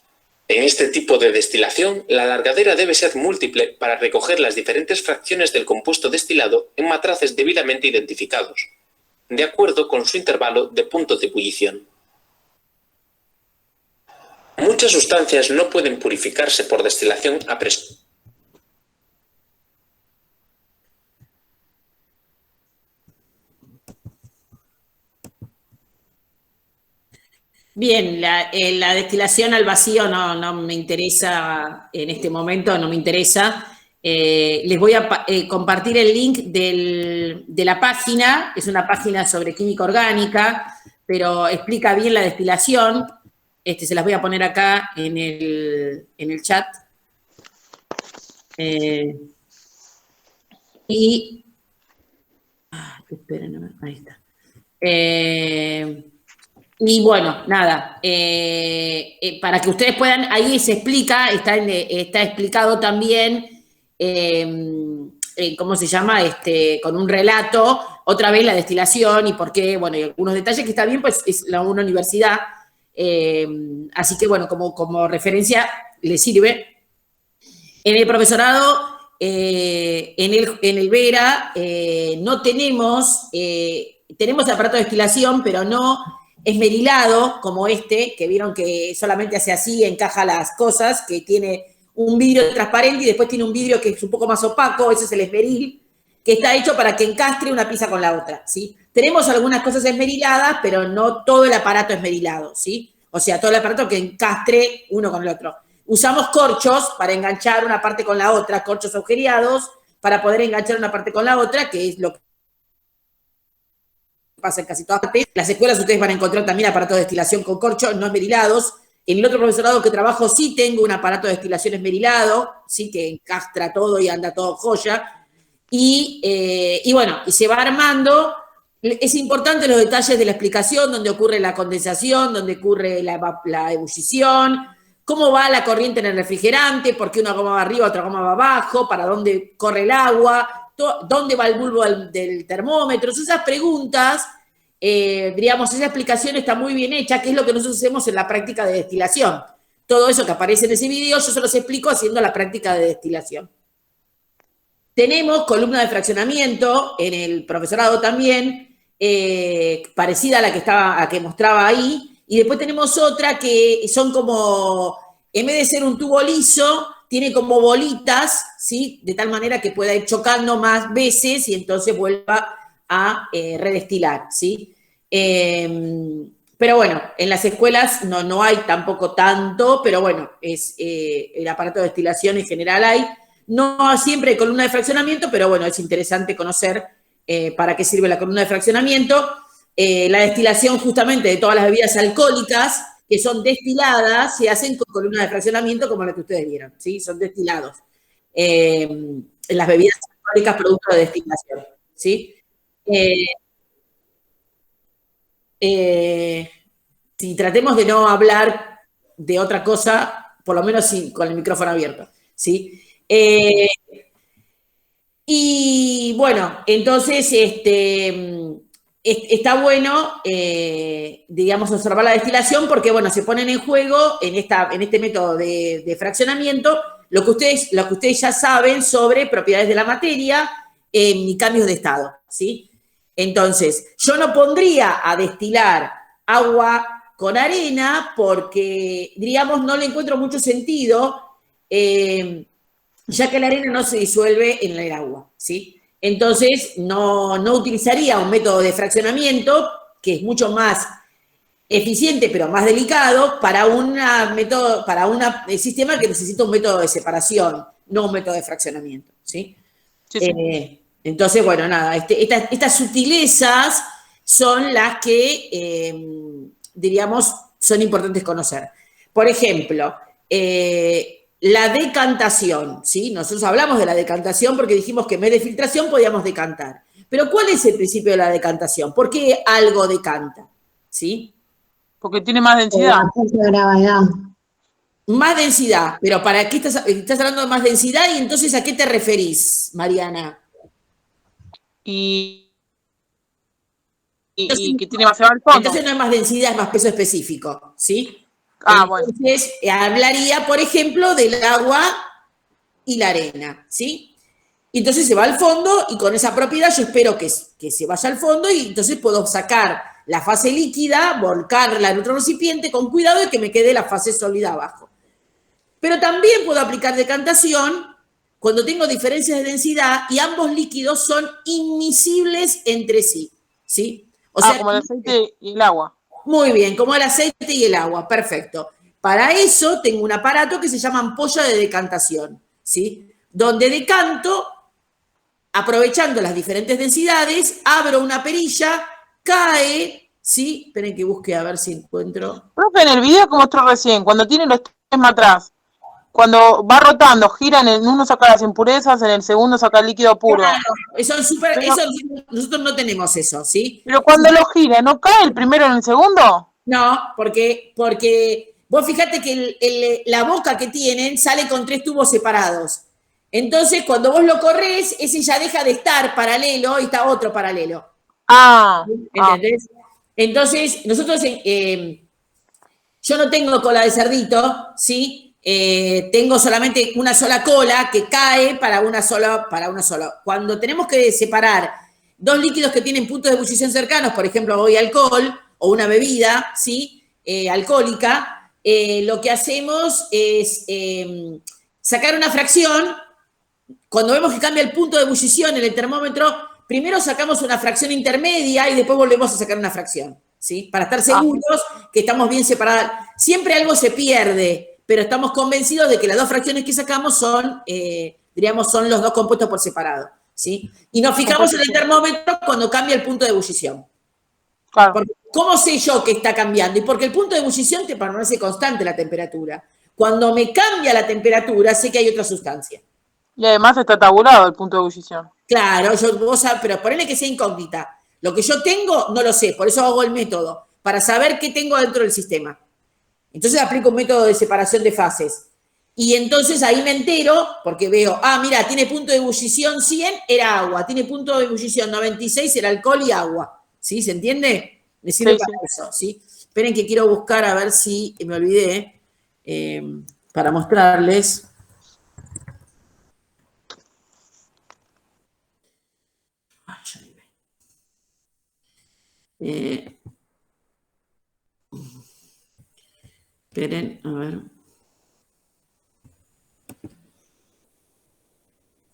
En este tipo de destilación, la alargadera debe ser múltiple para recoger las diferentes fracciones del compuesto destilado en matraces debidamente identificados, de acuerdo con su intervalo de punto de ebullición. Muchas sustancias no pueden purificarse por destilación a presión. Bien, la destilación al vacío no me interesa en este momento, no me interesa. Les voy a compartir el link de la página, es una página sobre química orgánica, pero explica bien la destilación. Se las voy a poner acá en el chat. Esperen, ahí está. Y bueno, nada, para que ustedes puedan, ahí se explica, está explicado también, ¿cómo se llama? Con un relato, otra vez la destilación y por qué, bueno, y algunos detalles que está bien, pues es una universidad, así que bueno, como referencia les sirve. En el profesorado, en el Vera, no tenemos aparato de destilación, pero no esmerilado, como que vieron que solamente hace así, encaja las cosas, que tiene un vidrio transparente y después tiene un vidrio que es un poco más opaco, ese es el esmeril, que está hecho para que encastre una pieza con la otra, ¿sí? Tenemos algunas cosas esmeriladas, pero no todo el aparato esmerilado, ¿sí? O sea, todo el aparato que encastre uno con el otro. Usamos corchos para enganchar una parte con la otra, corchos agujereados, para poder enganchar una parte con la otra, que es lo que pasa en casi todas partes. En las escuelas ustedes van a encontrar también aparatos de destilación con corcho, no esmerilados. En el otro profesorado que trabajo sí tengo un aparato de destilación esmerilado, sí, que encastra todo y anda todo joya. Y bueno, y se va armando. Es importante los detalles de la explicación, donde ocurre la condensación, donde ocurre la ebullición, cómo va la corriente en el refrigerante, por qué una goma va arriba, otra goma va abajo, para dónde corre el agua, dónde va el bulbo del termómetro. Esas preguntas, digamos, esa explicación está muy bien hecha, que es lo que nosotros hacemos en la práctica de destilación. Todo eso que aparece en ese video, yo se los explico haciendo la práctica de destilación. Tenemos columna de fraccionamiento en el profesorado también, parecida a la que mostraba ahí, y después tenemos otra que son como, en vez de ser un tubo liso, tiene como bolitas, ¿sí? De tal manera que pueda ir chocando más veces y entonces vuelva a redestilar, ¿sí? Pero bueno, en las escuelas no hay tampoco tanto, pero bueno, el aparato de destilación en general hay. No siempre hay columna de fraccionamiento, pero bueno, es interesante conocer para qué sirve la columna de fraccionamiento. La destilación justamente de todas las bebidas alcohólicas que son destiladas se hacen con columna de fraccionamiento como la que ustedes vieron, ¿sí? Son destilados. Las bebidas alcohólicas producto de destilación, ¿sí? Si tratemos de no hablar de otra cosa, por lo menos con el micrófono abierto, ¿sí? bueno, entonces está bueno, digamos, observar la destilación porque, bueno, se ponen en juego en este método de fraccionamiento lo que ustedes ya saben sobre propiedades de la materia y cambios de estado, ¿sí? Entonces, yo no pondría a destilar agua con arena porque, diríamos, no le encuentro mucho sentido, ya que la arena no se disuelve en el agua, ¿sí? Entonces, no utilizaría un método de fraccionamiento, que es mucho más eficiente, pero más delicado, para un sistema que necesita un método de separación, no un método de fraccionamiento, ¿sí? Sí. Entonces, bueno, nada, estas sutilezas son las que, diríamos, son importantes conocer. Por ejemplo, la decantación, ¿sí? Nosotros hablamos de la decantación porque dijimos que en vez de filtración podíamos decantar. Pero ¿cuál es el principio de la decantación? ¿Por qué algo decanta? ¿Sí? Porque tiene más densidad. Más densidad, pero ¿para qué estás hablando de más densidad? Y entonces, ¿a qué te referís, Mariana? Y que tiene más al fondo. Entonces no es más densidad, es más peso específico, ¿sí? Entonces, bueno. Hablaría, por ejemplo, del agua y la arena, ¿sí? Y entonces se va al fondo y con esa propiedad yo espero que se vaya al fondo y entonces puedo sacar la fase líquida, volcarla en otro recipiente con cuidado y que me quede la fase sólida abajo. Pero también puedo aplicar decantación cuando tengo diferencias de densidad y ambos líquidos son inmiscibles entre sí, ¿sí? O sea, como el aceite y el agua. Muy bien, como el aceite y el agua, perfecto. Para eso tengo un aparato que se llama ampolla de decantación, ¿sí? Donde decanto, aprovechando las diferentes densidades, abro una perilla, cae, ¿sí? Esperen que busque a ver si encuentro. Profe, en el video que mostró recién, cuando tiene los tres atrás, cuando va rotando, gira, en uno saca las impurezas, en el segundo saca el líquido puro. Claro, nosotros no tenemos eso, ¿sí? Pero cuando lo gira, ¿no cae el primero en el segundo? No, porque vos fijate que la boca que tienen sale con 3 tubos separados. Entonces, cuando vos lo corres, ese ya deja de estar paralelo y está otro paralelo. ¿Entendés? Entonces, nosotros, yo no tengo cola de cerdito, ¿sí? Tengo solamente una sola cola que cae para una sola. Cuando tenemos que separar dos líquidos que tienen puntos de ebullición cercanos, por ejemplo, hoy alcohol o una bebida, ¿sí? Alcohólica, lo que hacemos es sacar una fracción. Cuando vemos que cambia el punto de ebullición en el termómetro, primero sacamos una fracción intermedia y después volvemos a sacar una fracción, ¿sí? Para estar seguros que estamos bien separados. Siempre algo se pierde, pero estamos convencidos de que las dos fracciones que sacamos son, son los dos compuestos por separado, ¿sí? Y nos fijamos en el termómetro cuando cambia el punto de ebullición. Claro. Porque, ¿cómo sé yo que está cambiando? Y porque el punto de ebullición te permanece constante la temperatura. Cuando me cambia la temperatura, sé que hay otra sustancia. Y además está tabulado el punto de ebullición. Claro, pero ponele que sea incógnita. Lo que yo tengo, no lo sé, por eso hago el método, para saber qué tengo dentro del sistema. Entonces aplico un método de separación de fases. Y entonces ahí me entero, porque veo, mira, tiene punto de ebullición 100, era agua. Tiene punto de ebullición 96, era alcohol y agua. ¿Sí? ¿Se entiende? Me sirve para eso, ¿sí? Esperen que quiero buscar a ver si me olvidé para mostrarles. Esperen, a ver.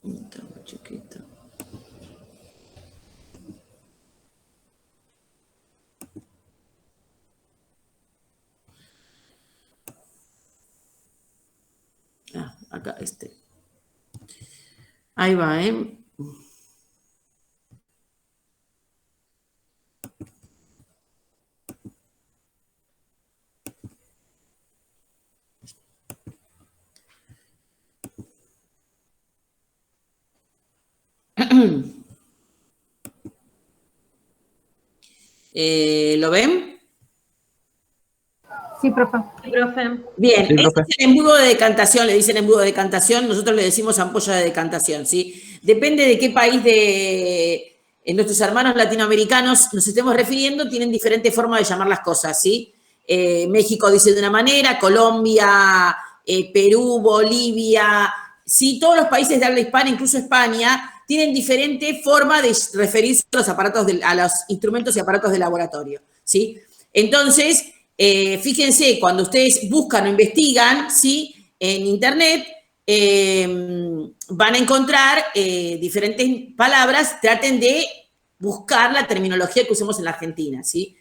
Está muy chiquito. Acá, Ahí va, ¿eh? ¿Lo ven? Sí, profe. Sí, profe. Bien, este es el embudo de decantación, le dicen embudo de decantación, nosotros le decimos ampolla de decantación, ¿sí? depende de qué país de nuestros hermanos latinoamericanos nos estemos refiriendo, tienen diferentes formas de llamar las cosas, ¿sí? México dice de una manera, Colombia, Perú, Bolivia, sí, todos los países de habla hispana, incluso España, tienen diferente forma de referirse a los aparatos, a los instrumentos y aparatos de laboratorio, ¿sí? Entonces, fíjense, cuando ustedes buscan o investigan, ¿sí? En Internet, van a encontrar diferentes palabras, traten de buscar la terminología que usemos en la Argentina, ¿sí?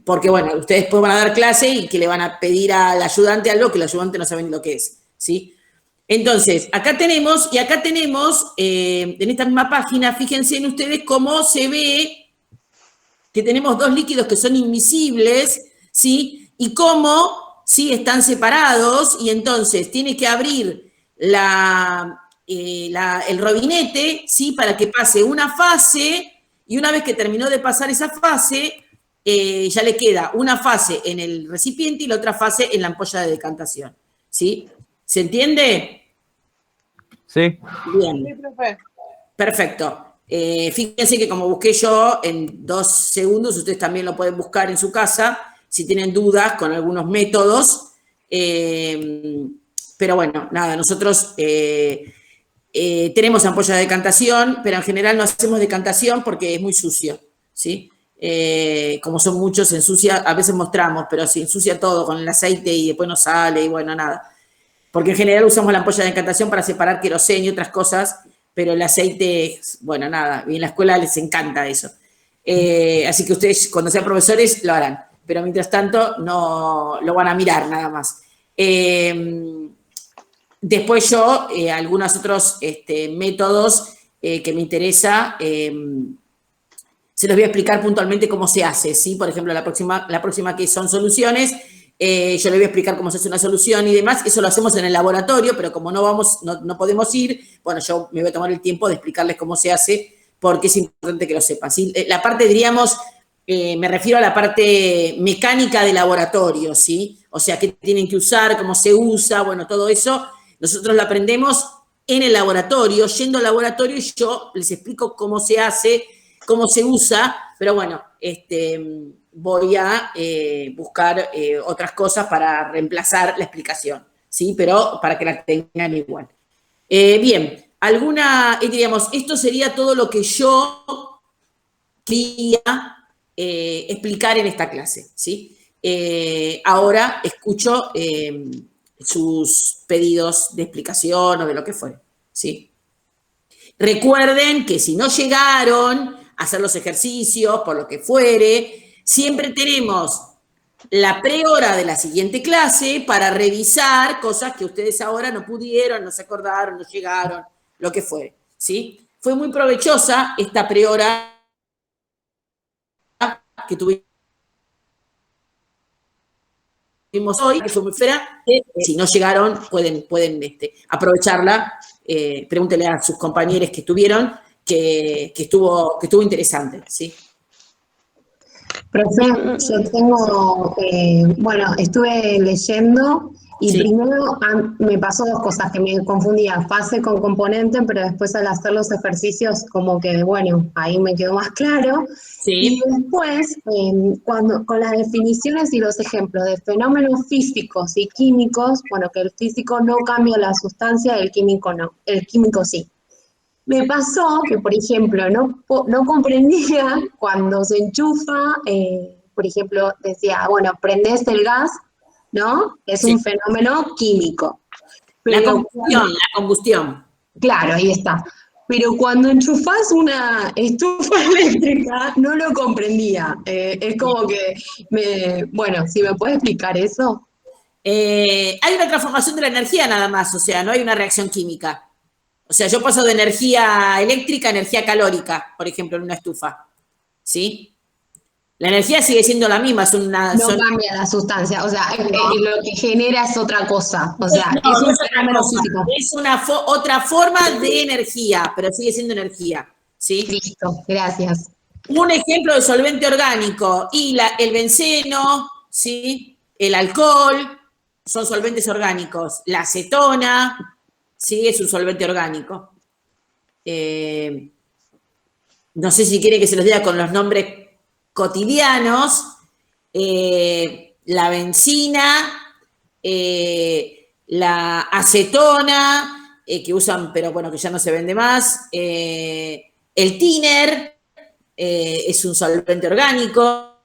Porque, bueno, ustedes después van a dar clase y que le van a pedir al ayudante algo que el ayudante no sabe ni lo que es, ¿sí? Entonces, acá tenemos, en esta misma página, fíjense en ustedes cómo se ve que tenemos dos líquidos que son invisibles, ¿sí? Y cómo, ¿sí? Están separados, y entonces tiene que abrir el robinete, ¿sí? Para que pase una fase, y una vez que terminó de pasar esa fase, ya le queda una fase en el recipiente y la otra fase en la ampolla de decantación, ¿sí? ¿Se entiende? Sí. Bien. Sí, profe. Perfecto. Fíjense que como busqué yo, en 2 segundos, ustedes también lo pueden buscar en su casa, si tienen dudas con algunos métodos. Pero bueno, nada, nosotros tenemos ampolla de decantación, pero en general no hacemos decantación porque es muy sucio, ¿sí? Como son muchos, se ensucia, a veces mostramos, pero se ensucia todo con el aceite y después no sale y bueno, nada. Porque en general usamos la ampolla de decantación para separar queroseno y otras cosas, pero el aceite, bueno, nada, y en la escuela les encanta eso. Así que ustedes, cuando sean profesores, lo harán. Pero mientras tanto, no lo van a mirar nada más. Después yo, algunos otros métodos que me interesa, se los voy a explicar puntualmente cómo se hace, ¿sí? Por ejemplo, la próxima que son soluciones, yo les voy a explicar cómo se hace una solución y demás. Eso lo hacemos en el laboratorio, pero como no podemos ir, bueno, yo me voy a tomar el tiempo de explicarles cómo se hace, porque es importante que lo sepan, ¿sí? La parte, diríamos, me refiero a la parte mecánica de laboratorio, ¿sí? O sea, qué tienen que usar, cómo se usa, bueno, todo eso, nosotros lo aprendemos en el laboratorio, yendo al laboratorio, y yo les explico cómo se hace, cómo se usa, pero bueno, voy a buscar otras cosas para reemplazar la explicación, ¿sí? Pero para que la tengan igual. Bien, diríamos, esto sería todo lo que yo quería explicar en esta clase, ¿sí? Ahora escucho sus pedidos de explicación o de lo que fuere, ¿sí? Recuerden que si no llegaron a hacer los ejercicios, por lo que fuere, siempre tenemos la prehora de la siguiente clase para revisar cosas que ustedes ahora no pudieron, no se acordaron, no llegaron, lo que fuere, ¿sí? Fue muy provechosa esta prehora que tuvimos hoy, que fue muy fera. Si no llegaron, pueden aprovecharla. Pregúntenle a sus compañeros que estuvieron, que estuvo interesante, ¿sí? Profe, yo tengo, bueno, estuve leyendo y Sí. primero me pasó 2 cosas, que me confundía fase con componente, pero después al hacer los ejercicios como que, bueno, ahí me quedó más claro. Sí. Y después, con las definiciones y los ejemplos de fenómenos físicos y químicos, bueno, que el físico no cambia la sustancia, el químico no, el químico sí. Me pasó que, por ejemplo, no comprendía cuando se enchufa, por ejemplo, decía, bueno, prendés el gas, ¿no? Es Sí. un fenómeno químico. La combustión. Claro, ahí está. Pero cuando enchufás una estufa eléctrica, no lo comprendía. Es como que, bueno, si me puedes explicar eso. Hay una transformación de la energía nada más, o sea, no hay una reacción química. O sea, yo paso de energía eléctrica a energía calórica, por ejemplo, en una estufa, ¿sí? La energía sigue siendo la misma, No cambia la sustancia, o sea, lo que genera es otra cosa, o sea, no, es no un es otra fenómeno cosa, físico. es otra forma de energía, pero sigue siendo energía, ¿sí? Listo, gracias. Un ejemplo de solvente orgánico, y el benceno, ¿sí? El alcohol, son solventes orgánicos. La acetona, ¿sí? Es un solvente orgánico. no sé si quiere que se los diga con los nombres cotidianos, la benzina, la acetona, que usan, pero bueno, que ya no se vende más, el thinner, es un solvente orgánico,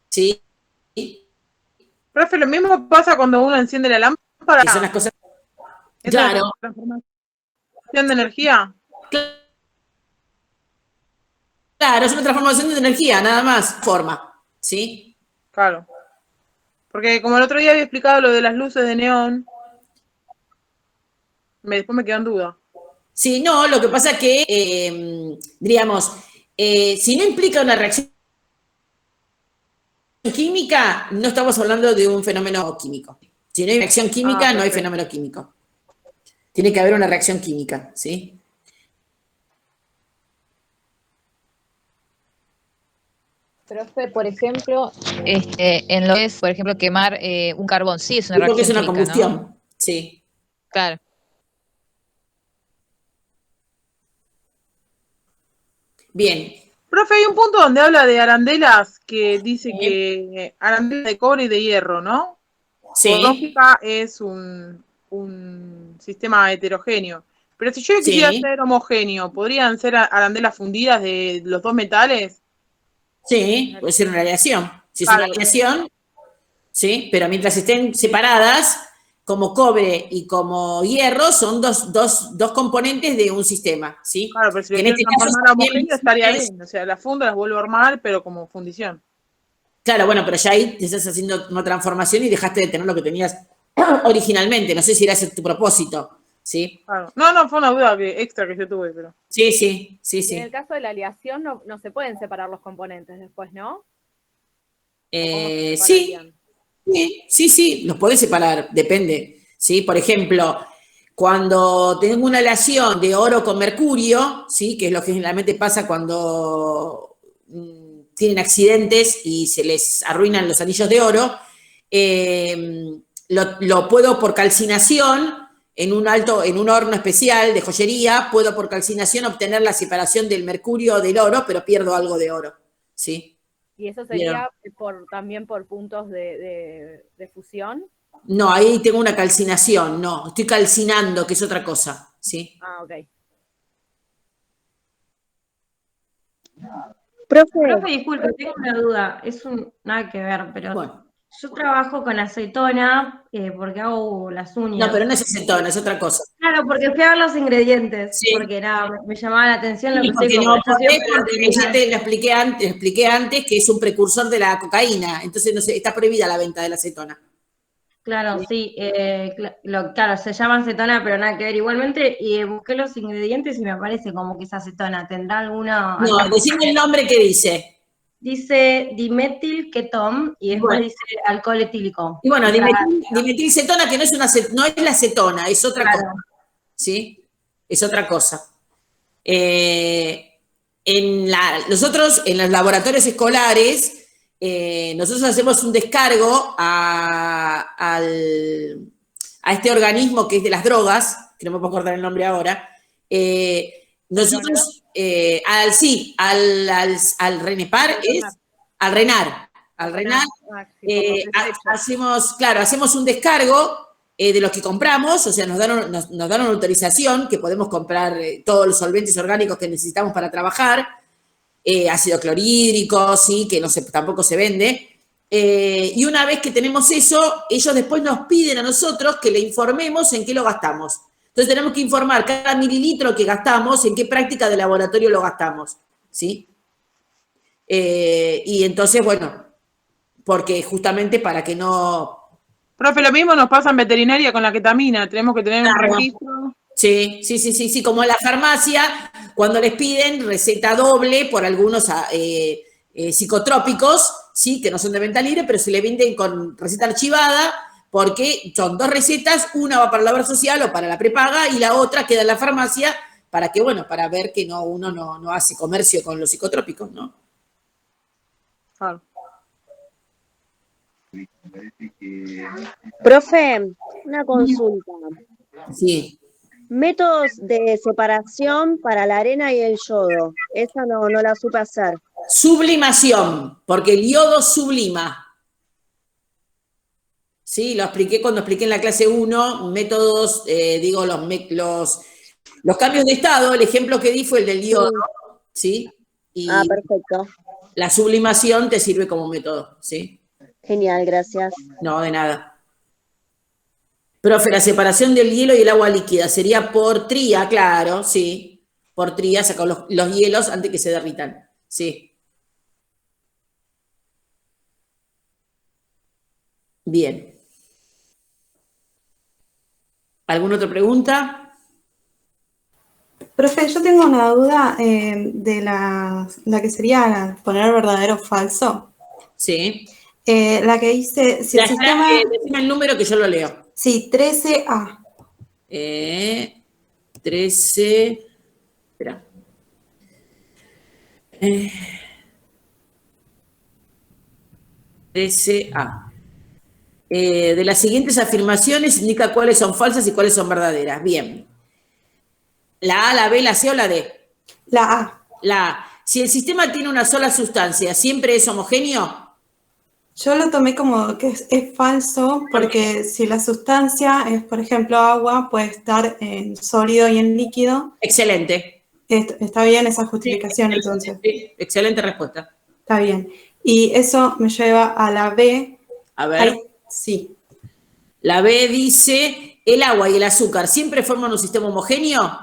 ¿sí? Profe, lo mismo pasa cuando uno enciende la lámpara. Que son las cosas... ¿Es Claro. una transformación de energía? Claro, es una transformación de energía, nada más, forma, ¿sí? Claro. Porque como el otro día había explicado lo de las luces de neón, después me quedó en duda. Sí, no, lo que pasa es que, diríamos, si no implica una reacción química, no estamos hablando de un fenómeno químico. Si no hay reacción química, no hay fenómeno químico. Tiene que haber una reacción química, ¿sí? Profe, por ejemplo, en lo que es, por ejemplo, quemar un carbón, sí es una Creo que reacción es una química, combustión, ¿no? sí. Claro. Bien. Profe, hay un punto donde habla de arandelas que dice que arandelas de cobre y de hierro, ¿no? Sí. Por lógica es un sistema heterogéneo. Pero si yo quisiera ser homogéneo, ¿podrían ser arandelas fundidas de los dos metales? Sí, puede ser una aleación. Si es una aleación, sí, pero mientras estén separadas, como cobre y como hierro, son dos componentes de un sistema, ¿sí? Claro, pero si Que le en quiero este caso transformar a son homogéneo estaría bien. O sea, las fundo las vuelvo a armar, pero como fundición. Claro, bueno, pero ya ahí te estás haciendo una transformación y dejaste de tener lo que tenías originalmente. No sé si era ese tu propósito, ¿sí? Claro. No, fue una duda extra que yo tuve, pero... Sí. Y en el caso de la aleación no se pueden separar los componentes después, ¿no? Sí, los podés separar, depende, ¿sí? Por ejemplo, cuando tengo una aleación de oro con mercurio, ¿sí? Que es lo que generalmente pasa cuando tienen accidentes y se les arruinan los anillos de oro, lo puedo por calcinación, en un horno especial de joyería, puedo por calcinación obtener la separación del mercurio del oro, pero pierdo algo de oro, ¿sí? ¿Y eso sería también por puntos de fusión? No, ahí tengo una calcinación, no, estoy calcinando, que es otra cosa, ¿sí? Ah, ok. Profe, disculpe, tengo una duda, nada que ver, pero bueno. Yo trabajo con acetona porque hago las uñas. No, pero no es acetona, es otra cosa. Claro, porque fui a ver los ingredientes, sí. porque me llamaba la atención lo que porque usted no podés, porque ya te lo expliqué antes que es un precursor de la cocaína, entonces no sé, está prohibida la venta de la acetona. Claro, sí, claro, se llama acetona, pero nada que ver. Igualmente, busqué los ingredientes y me parece como que es acetona. ¿Tendrá alguna? No, decime el nombre que dice. Dice dimetilketón y después dice alcohol etílico. Y bueno, dimetilcetona, que no es la acetona, es otra cosa. ¿Sí? Es otra cosa. Nosotros, en los laboratorios escolares, nosotros hacemos un descargo a este organismo que es de las drogas, que no me puedo acordar el nombre ahora. Nosotros, al RENEPAR, al RENAR, hacemos un descargo de los que compramos, o sea, nos dan una autorización que podemos comprar todos los solventes orgánicos que necesitamos para trabajar, ácido clorhídrico, sí, que tampoco se vende, y una vez que tenemos eso, ellos después nos piden a nosotros que le informemos en qué lo gastamos. Entonces tenemos que informar cada mililitro que gastamos, en qué práctica de laboratorio lo gastamos, ¿sí? Y entonces, bueno, porque justamente para que no... Profe, lo mismo nos pasa en veterinaria con la ketamina, tenemos que tener un registro. Sí, como en la farmacia, cuando les piden receta doble por algunos psicotrópicos, sí, que no son de venta libre, pero se le venden con receta archivada, porque son dos recetas, una va para la obra social o para la prepaga y la otra queda en la farmacia para que, bueno, para ver que uno no hace comercio con los psicotrópicos, ¿no? Claro. Profe, una consulta. Sí. Métodos de separación para la arena y el yodo. Esa no la supe hacer. Sublimación, porque el yodo sublima. Sí, lo expliqué cuando expliqué en la clase 1, métodos, digo, los cambios de estado, el ejemplo que di fue el del yodo, ¿sí? Y perfecto. la sublimación te sirve como método, ¿sí? Genial, gracias. No, de nada. Profe, la separación del hielo y el agua líquida sería por tría, claro, sí. Por tría, sacar los hielos antes que se derritan, sí. Bien. ¿Alguna otra pregunta? Profe, yo tengo una duda de la que sería poner verdadero o falso. Sí. La que dice, si el sistema... Decime el número que yo lo leo. Sí, 13A. 13... Espera. 13A. De las siguientes afirmaciones indica cuáles son falsas y cuáles son verdaderas. Bien. ¿La A, la B, la C o la D? La A. La A. Si el sistema tiene una sola sustancia, ¿siempre es homogéneo? Yo lo tomé como que es falso, porque si la sustancia es, por ejemplo, agua, puede estar en sólido y en líquido. Excelente. Está bien esa justificación, sí, entonces. Sí, excelente respuesta. Está bien. Y eso me lleva a la B. A ver. Sí. La B dice, ¿el agua y el azúcar siempre forman un sistema homogéneo?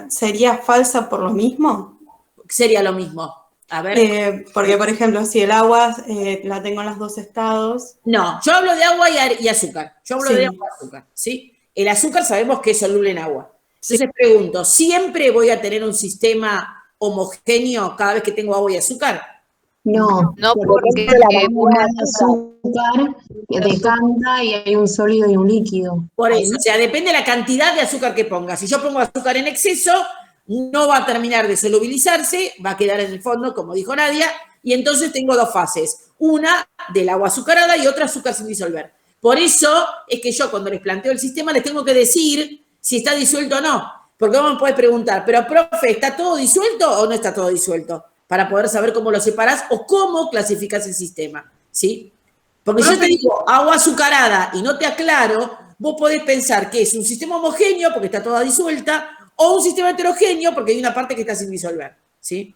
¿Sería falsa por lo mismo? Sería lo mismo. A ver. Porque, por ejemplo, si el agua la tengo en los dos estados. No, yo hablo de agua y azúcar. Yo hablo de agua y azúcar, ¿sí? El azúcar sabemos que es soluble en agua. Entonces pregunto, ¿siempre voy a tener un sistema homogéneo cada vez que tengo agua y azúcar? No, porque la bomba de azúcar decanta y hay un sólido y un líquido. Por eso, o sea, depende de la cantidad de azúcar que ponga. Si yo pongo azúcar en exceso, no va a terminar de solubilizarse, va a quedar en el fondo, como dijo Nadia, y entonces tengo dos fases. Una del agua azucarada y otra azúcar sin disolver. Por eso es que yo cuando les planteo el sistema les tengo que decir si está disuelto o no. Porque vos me podés preguntar, pero profe, ¿está todo disuelto o no está todo disuelto? Para poder saber cómo lo separás o cómo clasificás el sistema, ¿sí? Porque yo te digo agua azucarada y no te aclaro, vos podés pensar que es un sistema homogéneo porque está toda disuelta o un sistema heterogéneo porque hay una parte que está sin disolver, ¿sí?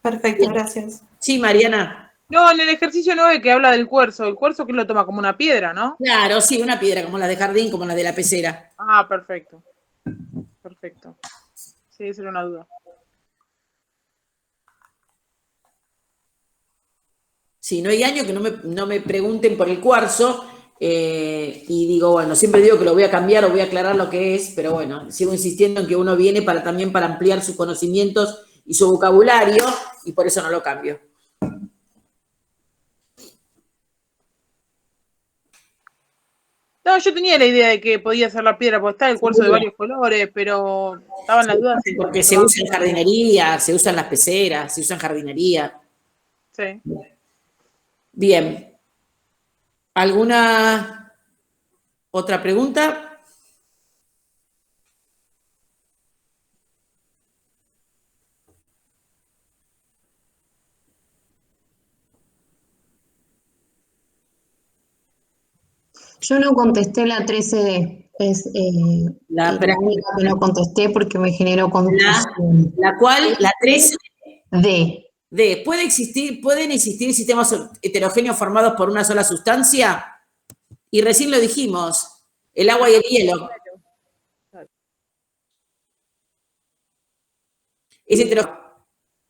Perfecto, bien. Gracias. Sí, Mariana. No, en el ejercicio 9 que habla del cuarzo, el cuarzo que lo toma como una piedra, ¿no? Claro, sí, una piedra, como la de jardín, como la de la pecera. Ah, perfecto. Perfecto. Sí, esa era una duda. Sí, no hay año que no me pregunten por el cuarzo y digo, bueno, siempre digo que lo voy a cambiar o voy a aclarar lo que es, pero bueno, sigo insistiendo en que uno viene también para ampliar sus conocimientos y su vocabulario y por eso no lo cambio. No, yo tenía la idea de que podía ser la piedra, porque está el cuarzo de varios colores, pero estaban las dudas. Porque se usa en jardinería, se usa en las peceras, se usa en jardinería. Sí. Bien. ¿Alguna otra pregunta? Yo no contesté la 13D. Es la única que no contesté porque me generó confusión. ¿La cual? ¿La 13D? D. ¿Pueden existir sistemas heterogéneos formados por una sola sustancia? Y recién lo dijimos, el agua y el hielo. Es heterogéneo.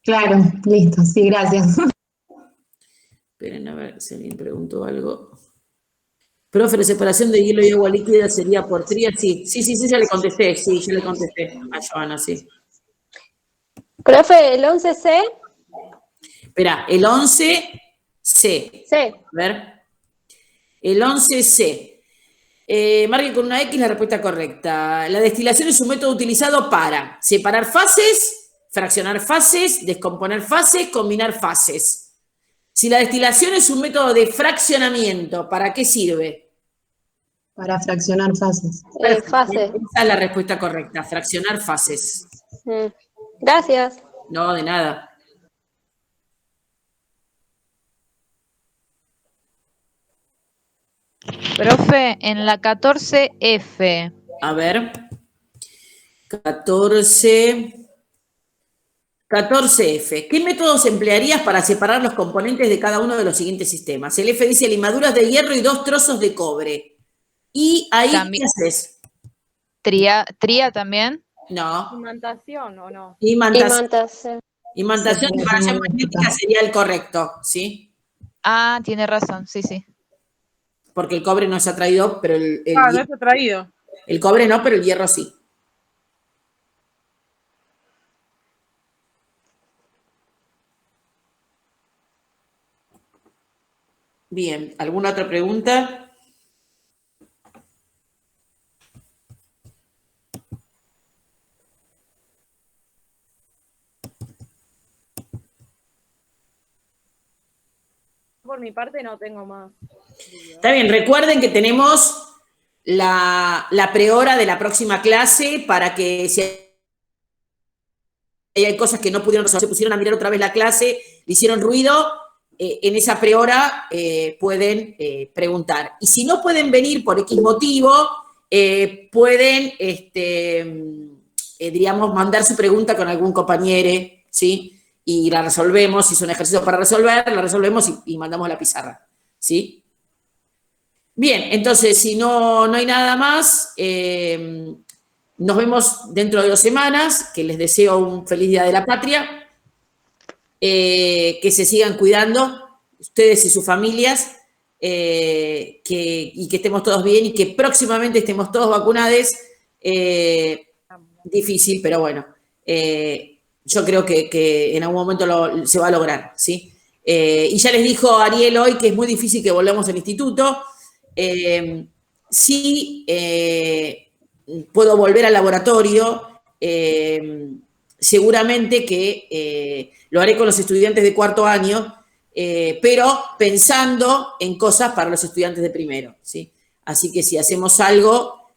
Claro, listo, sí, gracias. Esperen a ver si alguien preguntó algo. Profe, la separación de hielo y agua líquida sería por tría. Sí, ya le contesté. Sí, ya le contesté a Joana, sí. Profe, ¿el 11C? Espera, el 11C. Sí. A ver. El 11C. Marquen con una X la respuesta correcta. La destilación es un método utilizado para separar fases, fraccionar fases, descomponer fases, combinar fases. Si la destilación es un método de fraccionamiento, ¿para qué sirve? Para fraccionar fases. Fases. Esa es la respuesta correcta, fraccionar fases. Gracias. No, de nada. Profe, en la 14F. A ver. 14F. ¿Qué métodos emplearías para separar los componentes de cada uno de los siguientes sistemas? El F dice limaduras de hierro y 2 trozos de cobre. ¿Y ahí qué haces? ¿Tría también? No. ¿Imantación o no? Imantación de separación magnética sería el correcto, ¿sí? Ah, tiene razón, sí. Porque el cobre no se ha traído, pero el no se ha traído. El cobre no, pero el hierro sí. Bien, ¿alguna otra pregunta? Por mi parte no tengo más. Está bien, recuerden que tenemos la prehora de la próxima clase para que si hay cosas que no pudieron resolver, se pusieron a mirar otra vez la clase, le hicieron ruido, en esa prehora pueden preguntar. Y si no pueden venir por X motivo, pueden, diríamos, mandar su pregunta con algún compañero, ¿sí? Y la resolvemos, si son ejercicios para resolver, la resolvemos y mandamos la pizarra, ¿sí? Bien, entonces, si no hay nada más, nos vemos dentro de 2 semanas, que les deseo un feliz Día de la Patria, que se sigan cuidando, ustedes y sus familias, y que estemos todos bien y que próximamente estemos todos vacunados. Difícil, pero bueno, yo creo que en algún momento se va a lograr, ¿sí? Y ya les dijo Ariel hoy que es muy difícil que volvamos al instituto. Sí, puedo volver al laboratorio, seguramente que lo haré con los estudiantes de 4º año, pero pensando en cosas para los estudiantes de primero, ¿sí? Así que si hacemos algo,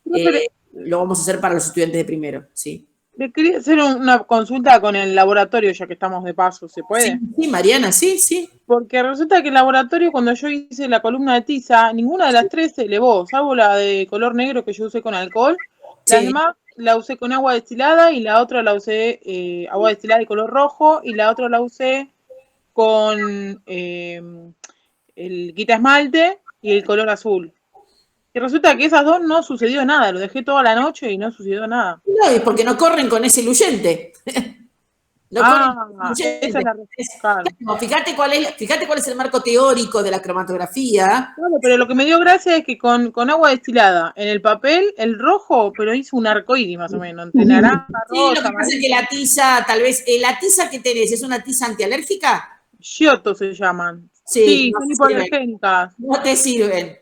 lo vamos a hacer para los estudiantes de primero, ¿sí? Le quería hacer una consulta con el laboratorio, ya que estamos de paso, ¿se puede? Sí, Mariana, sí. Porque resulta que el laboratorio, cuando yo hice la columna de tiza, ninguna de las 3 se elevó, salvo la de color negro que yo usé con alcohol. Sí. La demás la usé con agua destilada y la otra la usé agua destilada de color rojo y la otra la usé con el quita esmalte y el color azul. Y resulta que esas 2 no sucedió nada, lo dejé toda la noche y no sucedió nada. No, es porque no corren con ese diluyente. Esa es la respuesta. No, fíjate cuál es el marco teórico de la cromatografía. Claro, pero lo que me dio gracia es que con agua destilada en el papel, el rojo, pero hizo un arcoíris más o menos, entre naranja, rosa. Sí, lo que pasa es que la tiza, tal vez, la tiza que tenés, ¿es una tiza antialérgica? Giotto se llaman. Sí, son hipoalergénicas. No te sirven.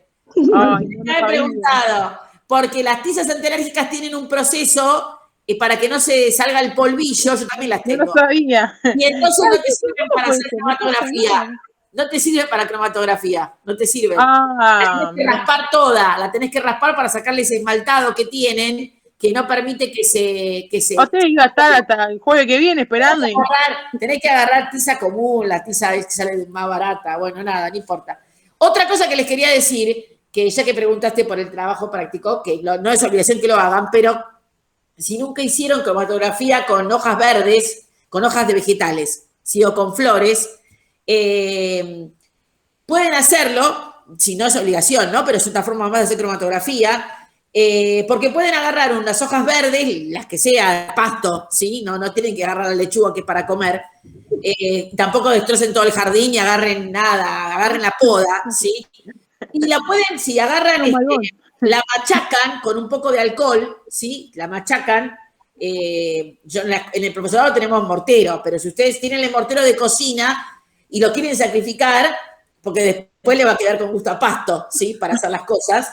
Ay, Me he preguntado, porque las tizas antialérgicas tienen un proceso para que no se salga el polvillo, yo también las tengo. No lo sabía. Y entonces no te sirven para hacer cromatografía. No te sirve para cromatografía, no te sirve. La tenés que raspar toda, la tenés que raspar para sacarle ese esmaltado que tienen, que no permite que se... Usted iba a estar hasta el jueves que viene esperando. Tenés que agarrar tiza común, la tiza que sale más barata, bueno, nada, no importa. Otra cosa que les quería decir, que ya que preguntaste por el trabajo práctico, que no es obligación que lo hagan, pero si nunca hicieron cromatografía con hojas verdes, con hojas de vegetales, ¿sí? O con flores, pueden hacerlo, si no es obligación, ¿no? Pero es otra forma más de hacer cromatografía, porque pueden agarrar unas hojas verdes, las que sea pasto, ¿sí? No tienen que agarrar la lechuga que es para comer, tampoco destrocen todo el jardín y agarren nada, agarren la poda, ¿sí? Y la pueden, si agarran, la machacan con un poco de alcohol, ¿sí? La machacan. En el profesorado tenemos mortero, pero si ustedes tienen el mortero de cocina y lo quieren sacrificar, porque después le va a quedar con gusto a pasto, ¿sí? Para hacer las cosas.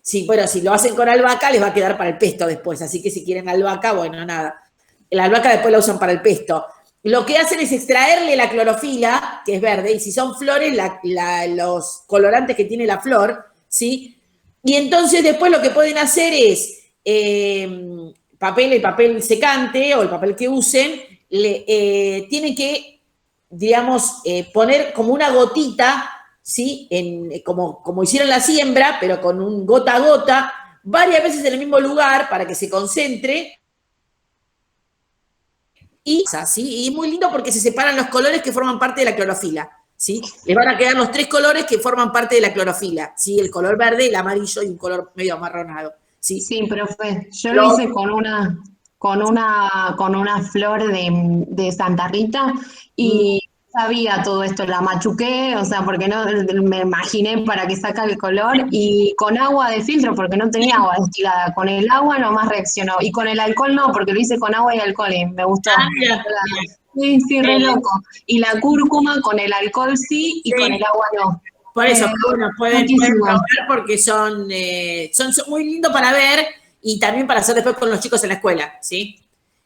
Sí, bueno, si lo hacen con albahaca, les va a quedar para el pesto después. Así que si quieren albahaca, bueno, nada. La albahaca después la usan para el pesto. lo que hacen es extraerle la clorofila, que es verde, y si son flores, los colorantes que tiene la flor, ¿sí? Y entonces después lo que pueden hacer es el papel secante o el papel que usen, tienen que, digamos, poner como una gotita, ¿sí? Como hicieron la siembra, pero con un gota a gota, varias veces en el mismo lugar para que se concentre. Y es muy lindo porque se separan los colores que forman parte de la clorofila, ¿sí? Les van a quedar los 3 colores que forman parte de la clorofila, ¿sí? El color verde, el amarillo y un color medio amarronado, ¿sí? Sí, profe, yo lo hice con una flor de Santa Rita y sabía todo esto, la machuqué, o sea, porque no me imaginé para que saca el color, y con agua de filtro, porque no tenía agua destilada, con el agua nomás reaccionó, y con el alcohol no, porque lo hice con agua y alcohol y me gustó. Sí, re loco. Y la cúrcuma con el alcohol sí, y con el agua no. Por eso, bueno, pueden probar porque son muy lindos para ver y también para hacer después con los chicos en la escuela, ¿sí?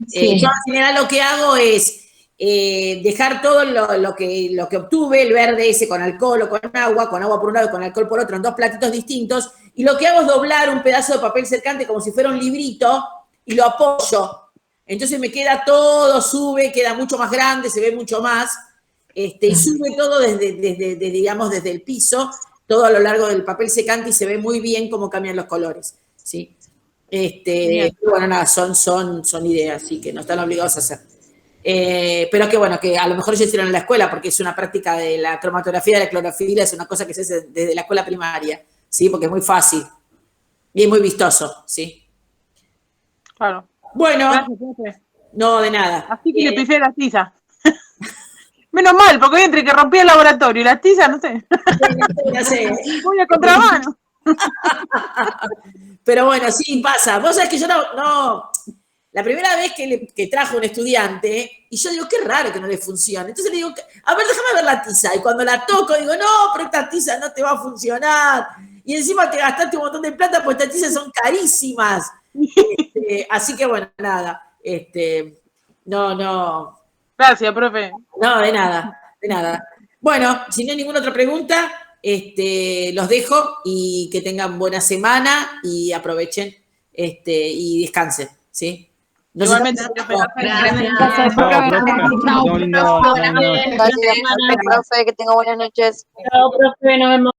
Sí. Yo en general lo que hago es dejar todo lo que obtuve, el verde ese con alcohol o con agua por un lado y con alcohol por otro, en 2 platitos distintos, y lo que hago es doblar un pedazo de papel secante como si fuera un librito y lo apoyo. Entonces me queda todo, sube, queda mucho más grande, se ve mucho más, y sube todo desde el piso, todo a lo largo del papel secante y se ve muy bien cómo cambian los colores, ¿sí? Bueno, nada, son ideas, sí, que no están obligados a hacer. Pero que bueno, que a lo mejor ya hicieron en la escuela, porque es una práctica de la cromatografía de la clorofila, es una cosa que se hace desde la escuela primaria, ¿sí? Porque es muy fácil y es muy vistoso, ¿sí? Claro. Bueno, gracias, profe. No, de nada. Así que le pisé la tiza. Menos mal, porque hoy entre que rompí el laboratorio y la tiza, no sé. No sé. Voy a contramano. Pero bueno, sí pasa. Vos sabés que yo no la primera vez que trajo un estudiante, y yo digo, qué raro que no le funcione. Entonces le digo, a ver, déjame ver la tiza. Y cuando la toco, digo, no, pero esta tiza no te va a funcionar. Y encima te gastaste un montón de plata, porque estas tizas son carísimas. Así que bueno, nada. No. Gracias, profe. No, de nada. Bueno, si no hay ninguna otra pregunta, los dejo y que tengan buena semana y aprovechen y descansen, ¿sí? Igualmente, gracias. Profe, que tenga buenas noches. Chao, profe, nos vemos.